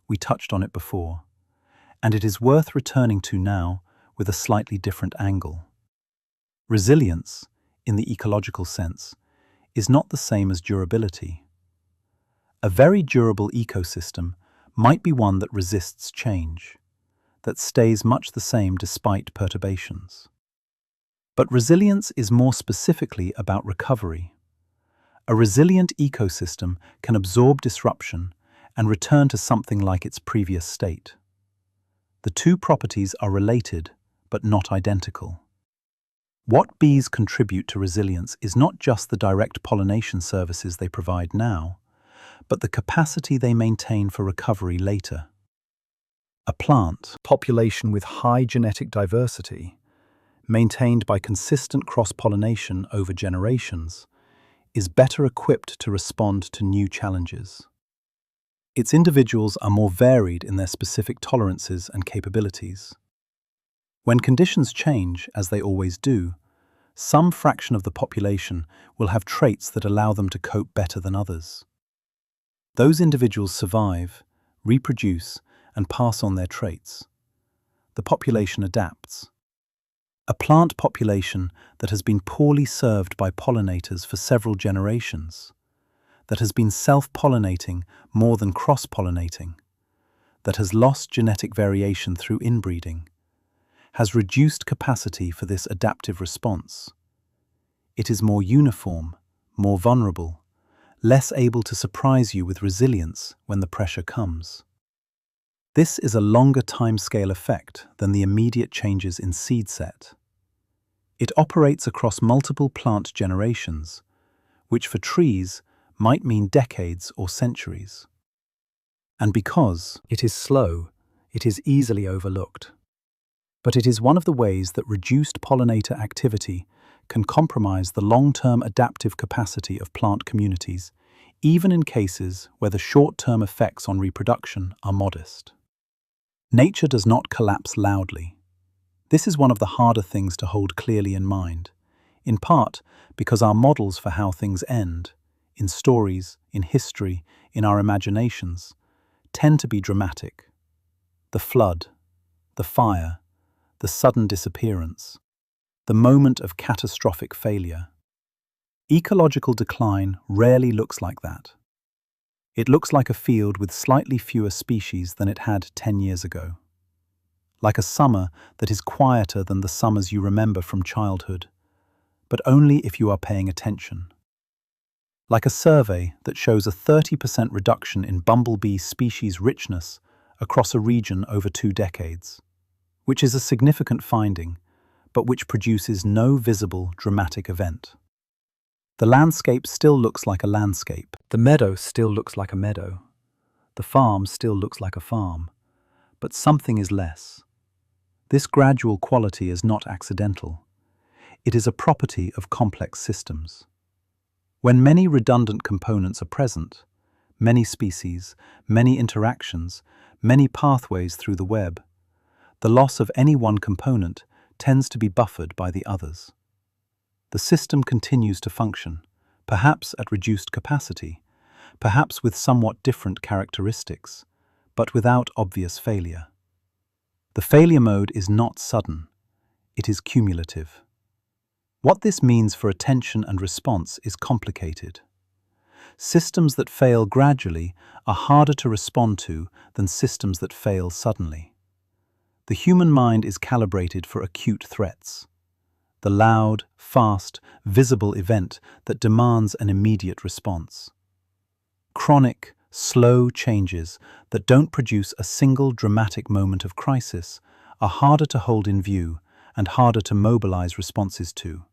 We touched on it before, and it is worth returning to now with a slightly different angle. Resilience, in the ecological sense, is not the same as durability. A very durable ecosystem might be one that resists change, that stays much the same despite perturbations. But resilience is more specifically about recovery. A resilient ecosystem can absorb disruption and return to something like its previous state. The two properties are related, but not identical. What bees contribute to resilience is not just the direct pollination services they provide now, but the capacity they maintain for recovery later. A plant population with high genetic diversity, maintained by consistent cross-pollination over generations, is better equipped to respond to new challenges. Its individuals are more varied in their specific tolerances and capabilities. When conditions change, as they always do, some fraction of the population will have traits that allow them to cope better than others. Those individuals survive, reproduce, and pass on their traits. The population adapts. A plant population that has been poorly served by pollinators for several generations, that has been self-pollinating more than cross-pollinating, that has lost genetic variation through inbreeding, has reduced capacity for this adaptive response. It is more uniform, more vulnerable, less able to surprise you with resilience when the pressure comes. This is a longer timescale effect than the immediate changes in seed set. It operates across multiple plant generations, which for trees might mean decades or centuries. And because it is slow, it is easily overlooked. But it is one of the ways that reduced pollinator activity can compromise the long-term adaptive capacity of plant communities, even in cases where the short-term effects on reproduction are modest. Nature does not collapse loudly. This is one of the harder things to hold clearly in mind, in part because our models for how things end, in stories, in history, in our imaginations, tend to be dramatic. The flood, the fire, the sudden disappearance, the moment of catastrophic failure. Ecological decline rarely looks like that. It looks like a field with slightly fewer species than it had 10 years ago. Like a summer that is quieter than the summers you remember from childhood, but only if you are paying attention. Like a survey that shows a 30% reduction in bumblebee species richness across a region over 2 decades, which is a significant finding, but which produces no visible, dramatic event. The landscape still looks like a landscape. The meadow still looks like a meadow. The farm still looks like a farm. But something is less. This gradual quality is not accidental. It is a property of complex systems. When many redundant components are present, many species, many interactions, many pathways through the web, the loss of any one component tends to be buffered by the others. The system continues to function, perhaps at reduced capacity, perhaps with somewhat different characteristics, but without obvious failure. The failure mode is not sudden, it is cumulative. What this means for attention and response is complicated. Systems that fail gradually are harder to respond to than systems that fail suddenly. The human mind is calibrated for acute threats, the loud, fast, visible event that demands an immediate response. Chronic, slow changes that don't produce a single dramatic moment of crisis are harder to hold in view and harder to mobilize responses to,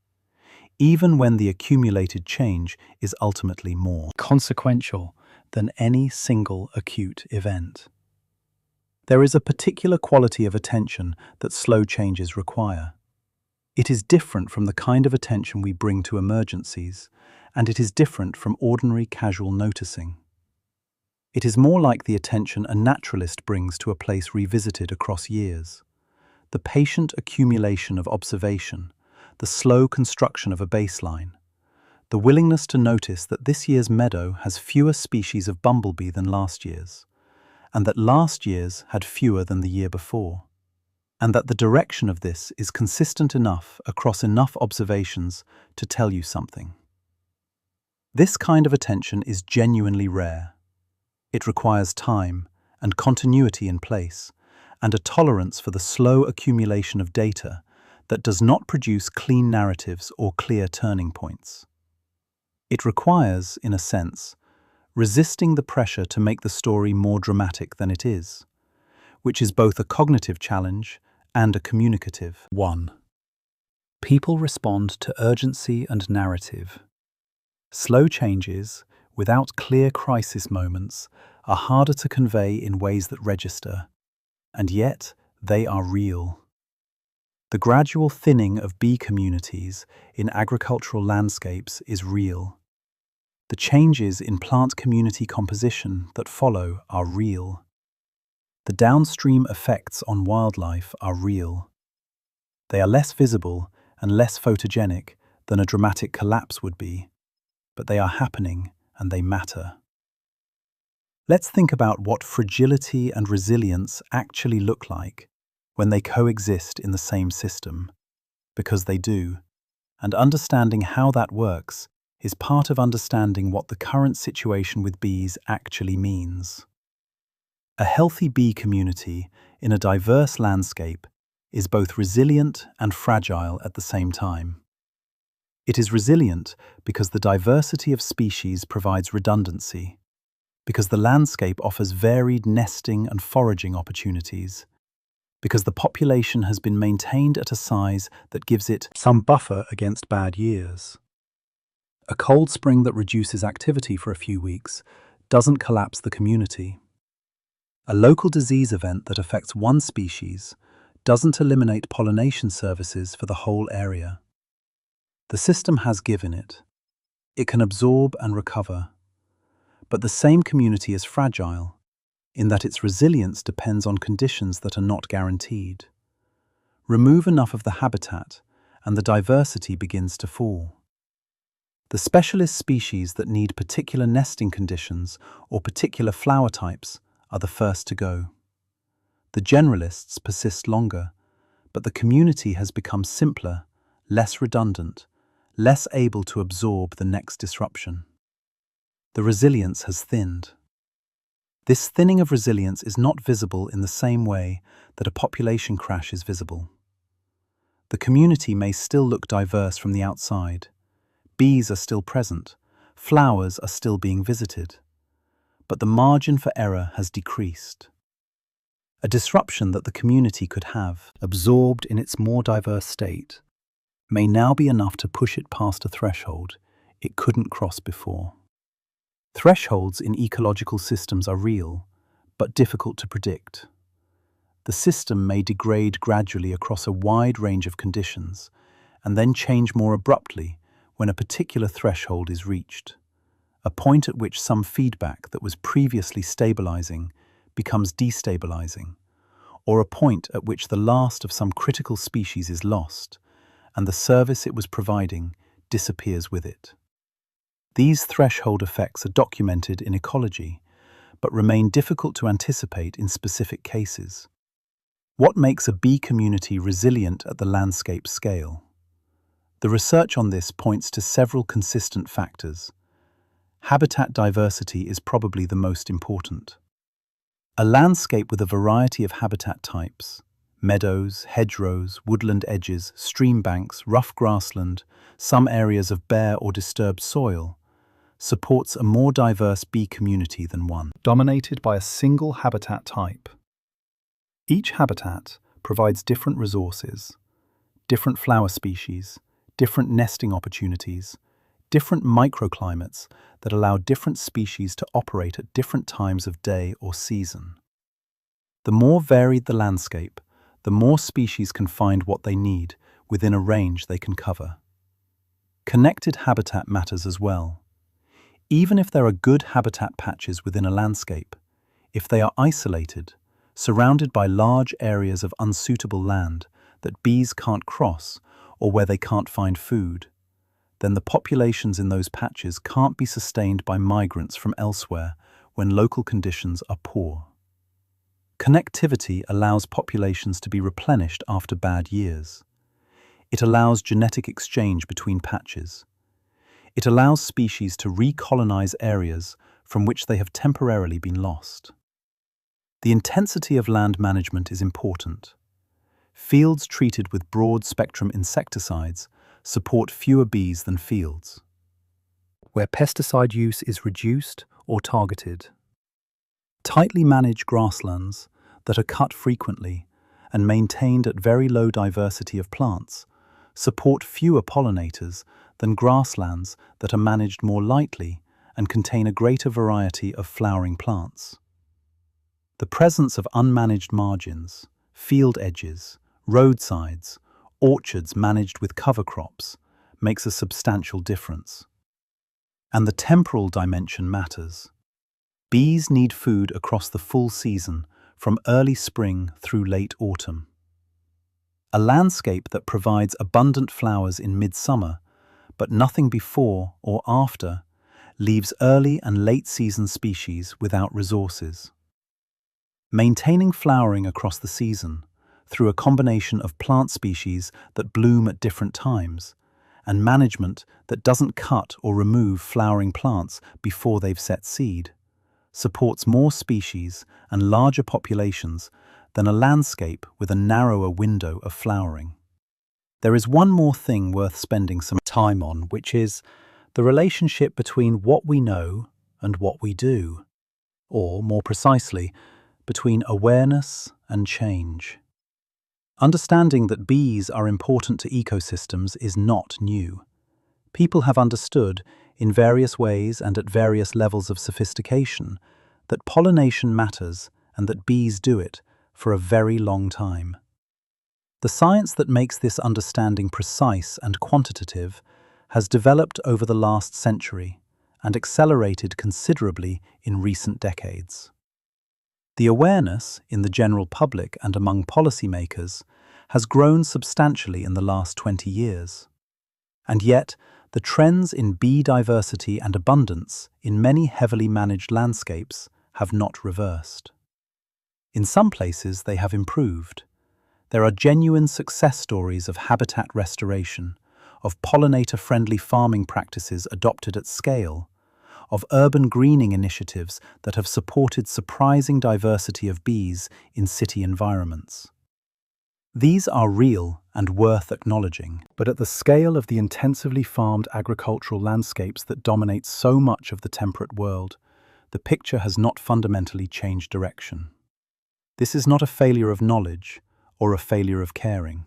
even when the accumulated change is ultimately more consequential than any single acute event. There is a particular quality of attention that slow changes require. It is different from the kind of attention we bring to emergencies, and it is different from ordinary casual noticing. It is more like the attention a naturalist brings to a place revisited across years. The patient accumulation of observation, the slow construction of a baseline, the willingness to notice that this year's meadow has fewer species of bumblebee than last year's, and that last year's had fewer than the year before, and that the direction of this is consistent enough across enough observations to tell you something. This kind of attention is genuinely rare. It requires time and continuity in place, and a tolerance for the slow accumulation of data that does not produce clean narratives or clear turning points. It requires, in a sense, resisting the pressure to make the story more dramatic than it is, which is both a cognitive challenge and a communicative one. People respond to urgency and narrative. Slow changes, without clear crisis moments, are harder to convey in ways that register, and yet they are real. The gradual thinning of bee communities in agricultural landscapes is real. The changes in plant community composition that follow are real. The downstream effects on wildlife are real. They are less visible and less photogenic than a dramatic collapse would be, but they are happening and they matter. Let's think about what fragility and resilience actually look like when they coexist in the same system, because they do, and understanding how that works is part of understanding what the current situation with bees actually means. A healthy bee community in a diverse landscape is both resilient and fragile at the same time. It is resilient because the diversity of species provides redundancy, because the landscape offers varied nesting and foraging opportunities, because the population has been maintained at a size that gives it some buffer against bad years. A cold spring that reduces activity for a few weeks doesn't collapse the community. A local disease event that affects one species doesn't eliminate pollination services for the whole area. The system has give in it. It can absorb and recover. But the same community is fragile, in that its resilience depends on conditions that are not guaranteed. Remove enough of the habitat, and the diversity begins to fall. The specialist species that need particular nesting conditions or particular flower types are the first to go. The generalists persist longer, but the community has become simpler, less redundant, less able to absorb the next disruption. The resilience has thinned. This thinning of resilience is not visible in the same way that a population crash is visible. The community may still look diverse from the outside. Bees are still present, flowers are still being visited, but the margin for error has decreased. A disruption that the community could have absorbed in its more diverse state may now be enough to push it past a threshold it couldn't cross before. Thresholds in ecological systems are real, but difficult to predict. The system may degrade gradually across a wide range of conditions, and then change more abruptly when a particular threshold is reached, a point at which some feedback that was previously stabilizing becomes destabilizing, or a point at which the last of some critical species is lost, and the service it was providing disappears with it. These threshold effects are documented in ecology, but remain difficult to anticipate in specific cases. What makes a bee community resilient at the landscape scale? The research on this points to several consistent factors. Habitat diversity is probably the most important. A landscape with a variety of habitat types, meadows, hedgerows, woodland edges, stream banks, rough grassland, some areas of bare or disturbed soil, supports a more diverse bee community than one dominated by a single habitat type. Each habitat provides different resources, different flower species, different nesting opportunities, different microclimates that allow different species to operate at different times of day or season. The more varied the landscape, the more species can find what they need within a range they can cover. Connected habitat matters as well. Even if there are good habitat patches within a landscape, if they are isolated, surrounded by large areas of unsuitable land that bees can't cross or where they can't find food, then the populations in those patches can't be sustained by migrants from elsewhere when local conditions are poor. Connectivity allows populations to be replenished after bad years. It allows genetic exchange between patches. It allows species to recolonize areas from which they have temporarily been lost. The intensity of land management is important. Fields treated with broad-spectrum insecticides support fewer bees than fields where pesticide use is reduced or targeted. Tightly managed grasslands that are cut frequently and maintained at very low diversity of plants support fewer pollinators than grasslands that are managed more lightly and contain a greater variety of flowering plants. The presence of unmanaged margins, field edges, roadsides, orchards managed with cover crops makes a substantial difference. And the temporal dimension matters. Bees need food across the full season, from early spring through late autumn. A landscape that provides abundant flowers in midsummer, but nothing before or after, leaves early and late season species without resources. Maintaining flowering across the season, through a combination of plant species that bloom at different times, and management that doesn't cut or remove flowering plants before they've set seed, supports more species and larger populations than a landscape with a narrower window of flowering. There is one more thing worth spending some time on, which is the relationship between what we know and what we do, or more precisely, between awareness and change. Understanding that bees are important to ecosystems is not new. People have understood, in various ways and at various levels of sophistication, that pollination matters and that bees do it for a very long time. The science that makes this understanding precise and quantitative has developed over the last century and accelerated considerably in recent decades. The awareness in the general public and among policymakers has grown substantially in the last 20 years. And yet, the trends in bee diversity and abundance in many heavily managed landscapes have not reversed. In some places, they have improved. There are genuine success stories of habitat restoration, of pollinator-friendly farming practices adopted at scale, of urban greening initiatives that have supported surprising diversity of bees in city environments. These are real and worth acknowledging, but at the scale of the intensively farmed agricultural landscapes that dominate so much of the temperate world, the picture has not fundamentally changed direction. This is not a failure of knowledge or a failure of caring.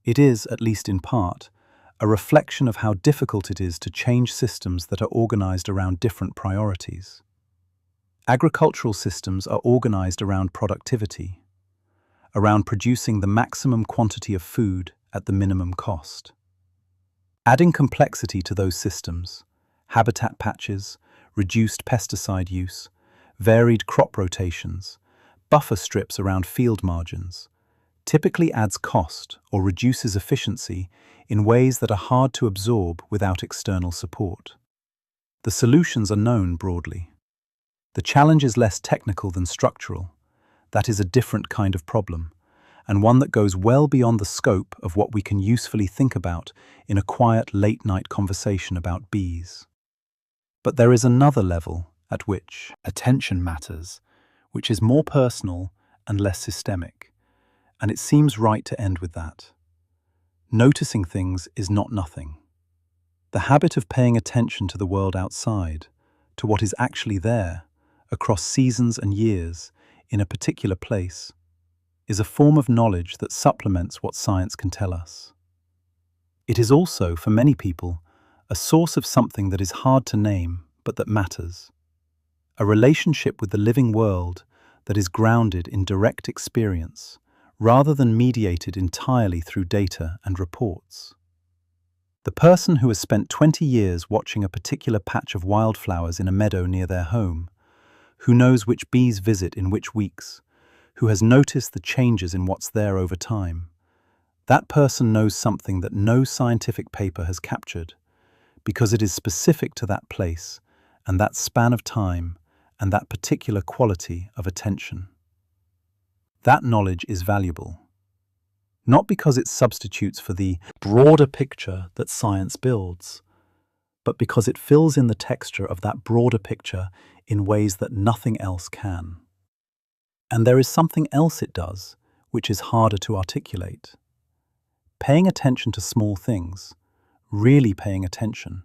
It is, at least in part, a reflection of how difficult it is to change systems that are organized around different priorities. Agricultural systems are organized around productivity, around producing the maximum quantity of food at the minimum cost. Adding complexity to those systems, habitat patches, reduced pesticide use, varied crop rotations, buffer strips around field margins, typically adds cost or reduces efficiency in ways that are hard to absorb without external support. The solutions are known broadly. The challenge is less technical than structural. That is a different kind of problem, and one that goes well beyond the scope of what we can usefully think about in a quiet late-night conversation about bees. But there is another level at which attention matters, which is more personal and less systemic, and it seems right to end with that. Noticing things is not nothing. The habit of paying attention to the world outside, to what is actually there, across seasons and years, in a particular place, is a form of knowledge that supplements what science can tell us. It is also, for many people, a source of something that is hard to name, but that matters. A relationship with the living world that is grounded in direct experience, rather than mediated entirely through data and reports. The person who has spent 20 years watching a particular patch of wildflowers in a meadow near their home, who knows which bees visit in which weeks, who has noticed the changes in what's there over time, that person knows something that no scientific paper has captured, because it is specific to that place and that span of time and that particular quality of attention. That knowledge is valuable, not because it substitutes for the broader picture that science builds, but because it fills in the texture of that broader picture in ways that nothing else can. And there is something else it does, which is harder to articulate. Paying attention to small things, really paying attention,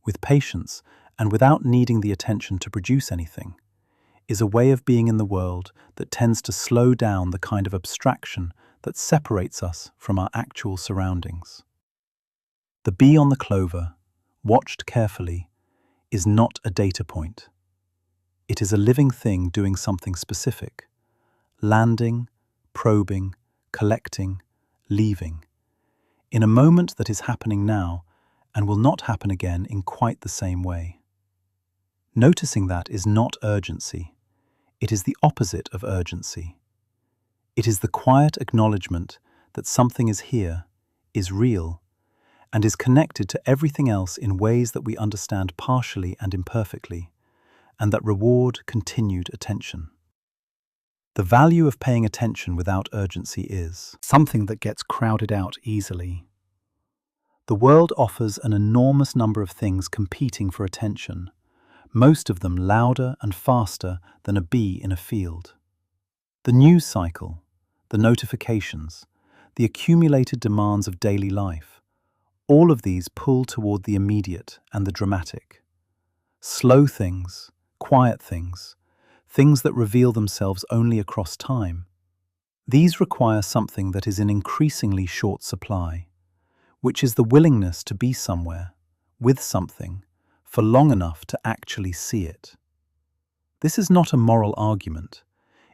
with patience and without needing the attention to produce anything, is a way of being in the world that tends to slow down the kind of abstraction that separates us from our actual surroundings. The bee on the clover, watched carefully, is not a data point. It is a living thing doing something specific, landing, probing, collecting, leaving, in a moment that is happening now and will not happen again in quite the same way. Noticing that is not urgency. It is the opposite of urgency. It is the quiet acknowledgement that something is here, is real, and is connected to everything else in ways that we understand partially and imperfectly, and that reward continued attention. The value of paying attention without urgency is something that gets crowded out easily. The world offers an enormous number of things competing for attention, most of them louder and faster than a bee in a field. The news cycle, the notifications, the accumulated demands of daily life, all of these pull toward the immediate and the dramatic. Slow things, quiet things, things that reveal themselves only across time. These require something that is in increasingly short supply, which is the willingness to be somewhere, with something, for long enough to actually see it. This is not a moral argument.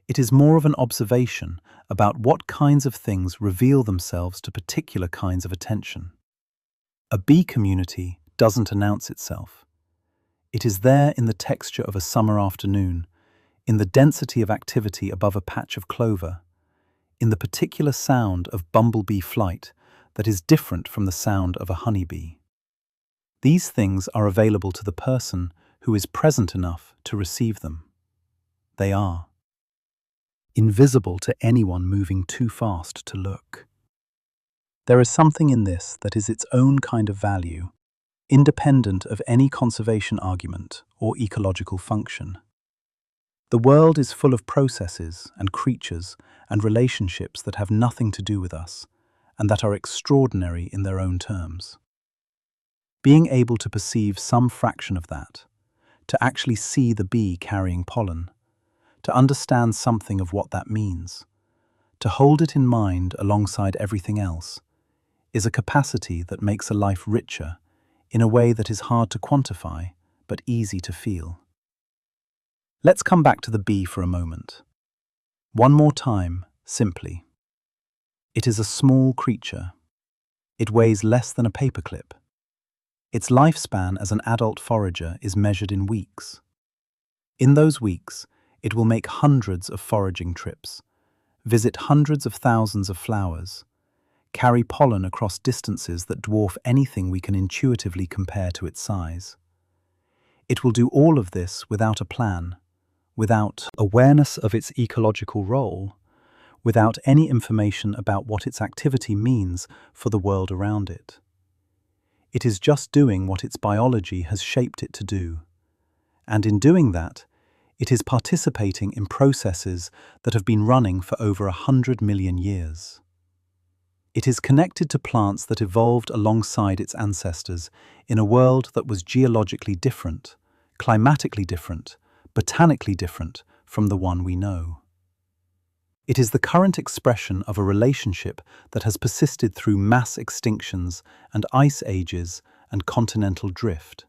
It is more of an observation about what kinds of things reveal themselves to particular kinds of attention. A bee community doesn't announce itself. It is there in the texture of a summer afternoon, in the density of activity above a patch of clover, in the particular sound of bumblebee flight that is different from the sound of a honeybee. These things are available to the person who is present enough to receive them. They are invisible to anyone moving too fast to look. There is something in this that is its own kind of value, independent of any conservation argument or ecological function. The world is full of processes and creatures and relationships that have nothing to do with us, and that are extraordinary in their own terms. Being able to perceive some fraction of that, to actually see the bee carrying pollen, to understand something of what that means, to hold it in mind alongside everything else, is a capacity that makes a life richer in a way that is hard to quantify but easy to feel. Let's come back to the bee for a moment. One more time, simply. It is a small creature. It weighs less than a paperclip. Its lifespan as an adult forager is measured in weeks. In those weeks, It will make hundreds of foraging trips, visit hundreds of thousands of flowers, carry pollen across distances that dwarf anything we can intuitively compare to its size. It will do all of this without a plan, without awareness of its ecological role, without any information about what its activity means for the world around it. It is just doing what its biology has shaped it to do. And in doing that, it is participating in processes that have been running for over 100 million years. It is connected to plants that evolved alongside its ancestors in a world that was geologically different, climatically different, botanically different from the one we know. It is the current expression of a relationship that has persisted through mass extinctions and ice ages and continental drift.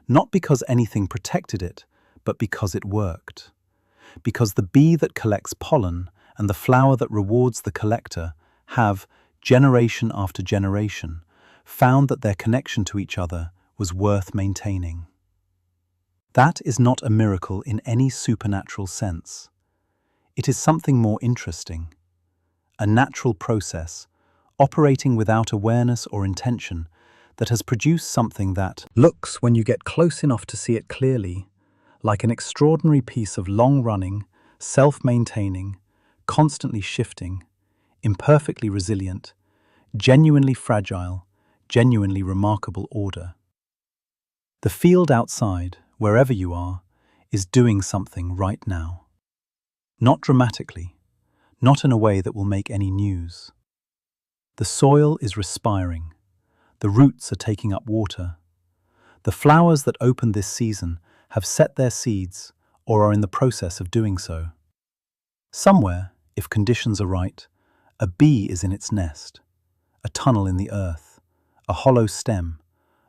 Not because anything protected it, but because it worked. Because the bee that collects pollen and the flower that rewards the collector have, generation after generation, found that their connection to each other was worth maintaining. That is not a miracle in any supernatural sense. It is something more interesting. A natural process, operating without awareness or intention, that has produced something that looks, when you get close enough to see it clearly, like an extraordinary piece of long-running, self-maintaining, constantly shifting, imperfectly resilient, genuinely fragile, genuinely remarkable order. The field outside, wherever you are, is doing something right now. Not dramatically, not in a way that will make any news. The soil is respiring. The roots are taking up water. The flowers that opened this season have set their seeds or are in the process of doing so. Somewhere, if conditions are right, a bee is in its nest, a tunnel in the earth, a hollow stem,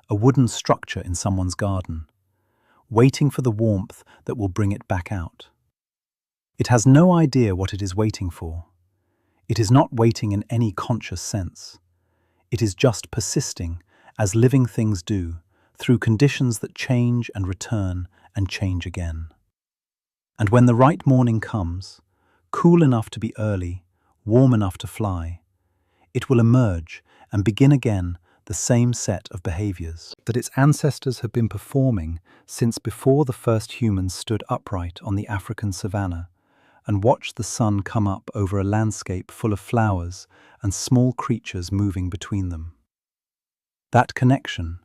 a wooden structure in someone's garden, waiting for the warmth that will bring it back out. It has no idea what it is waiting for. It is not waiting in any conscious sense. It is just persisting, as living things do, through conditions that change and return and change again. And when the right morning comes, cool enough to be early, warm enough to fly, it will emerge and begin again the same set of behaviors that its ancestors have been performing since before the first humans stood upright on the African savanna and watched the sun come up over a landscape full of flowers and small creatures moving between them. That connection,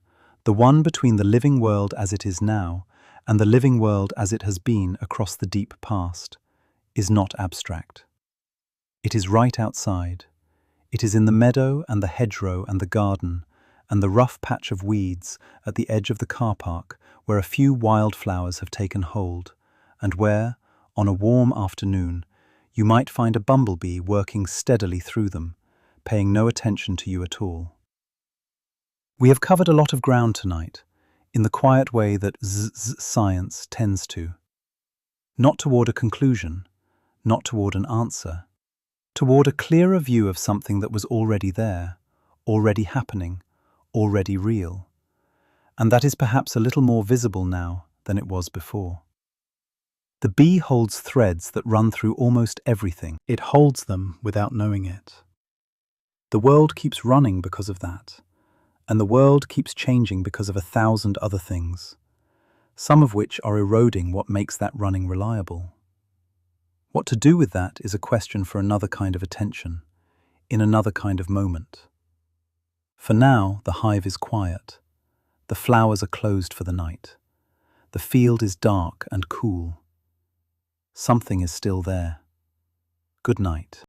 the one between the living world as it is now and the living world as it has been across the deep past, is not abstract. It is right outside. It is in the meadow and the hedgerow and the garden and the rough patch of weeds at the edge of the car park where a few wildflowers have taken hold, and where, on a warm afternoon, you might find a bumblebee working steadily through them, paying no attention to you at all. We have covered a lot of ground tonight, in the quiet way that ZzScience tends to. Not toward a conclusion, not toward an answer, toward a clearer view of something that was already there, already happening, already real, and that is perhaps a little more visible now than it was before. The bee holds threads that run through almost everything. It holds them without knowing it. The world keeps running because of that, and the world keeps changing because of 1,000 other things, some of which are eroding what makes that running reliable. What to do with that is a question for another kind of attention, in another kind of moment. For now, the hive is quiet. The flowers are closed for the night. The field is dark and cool. Something is still there. Good night.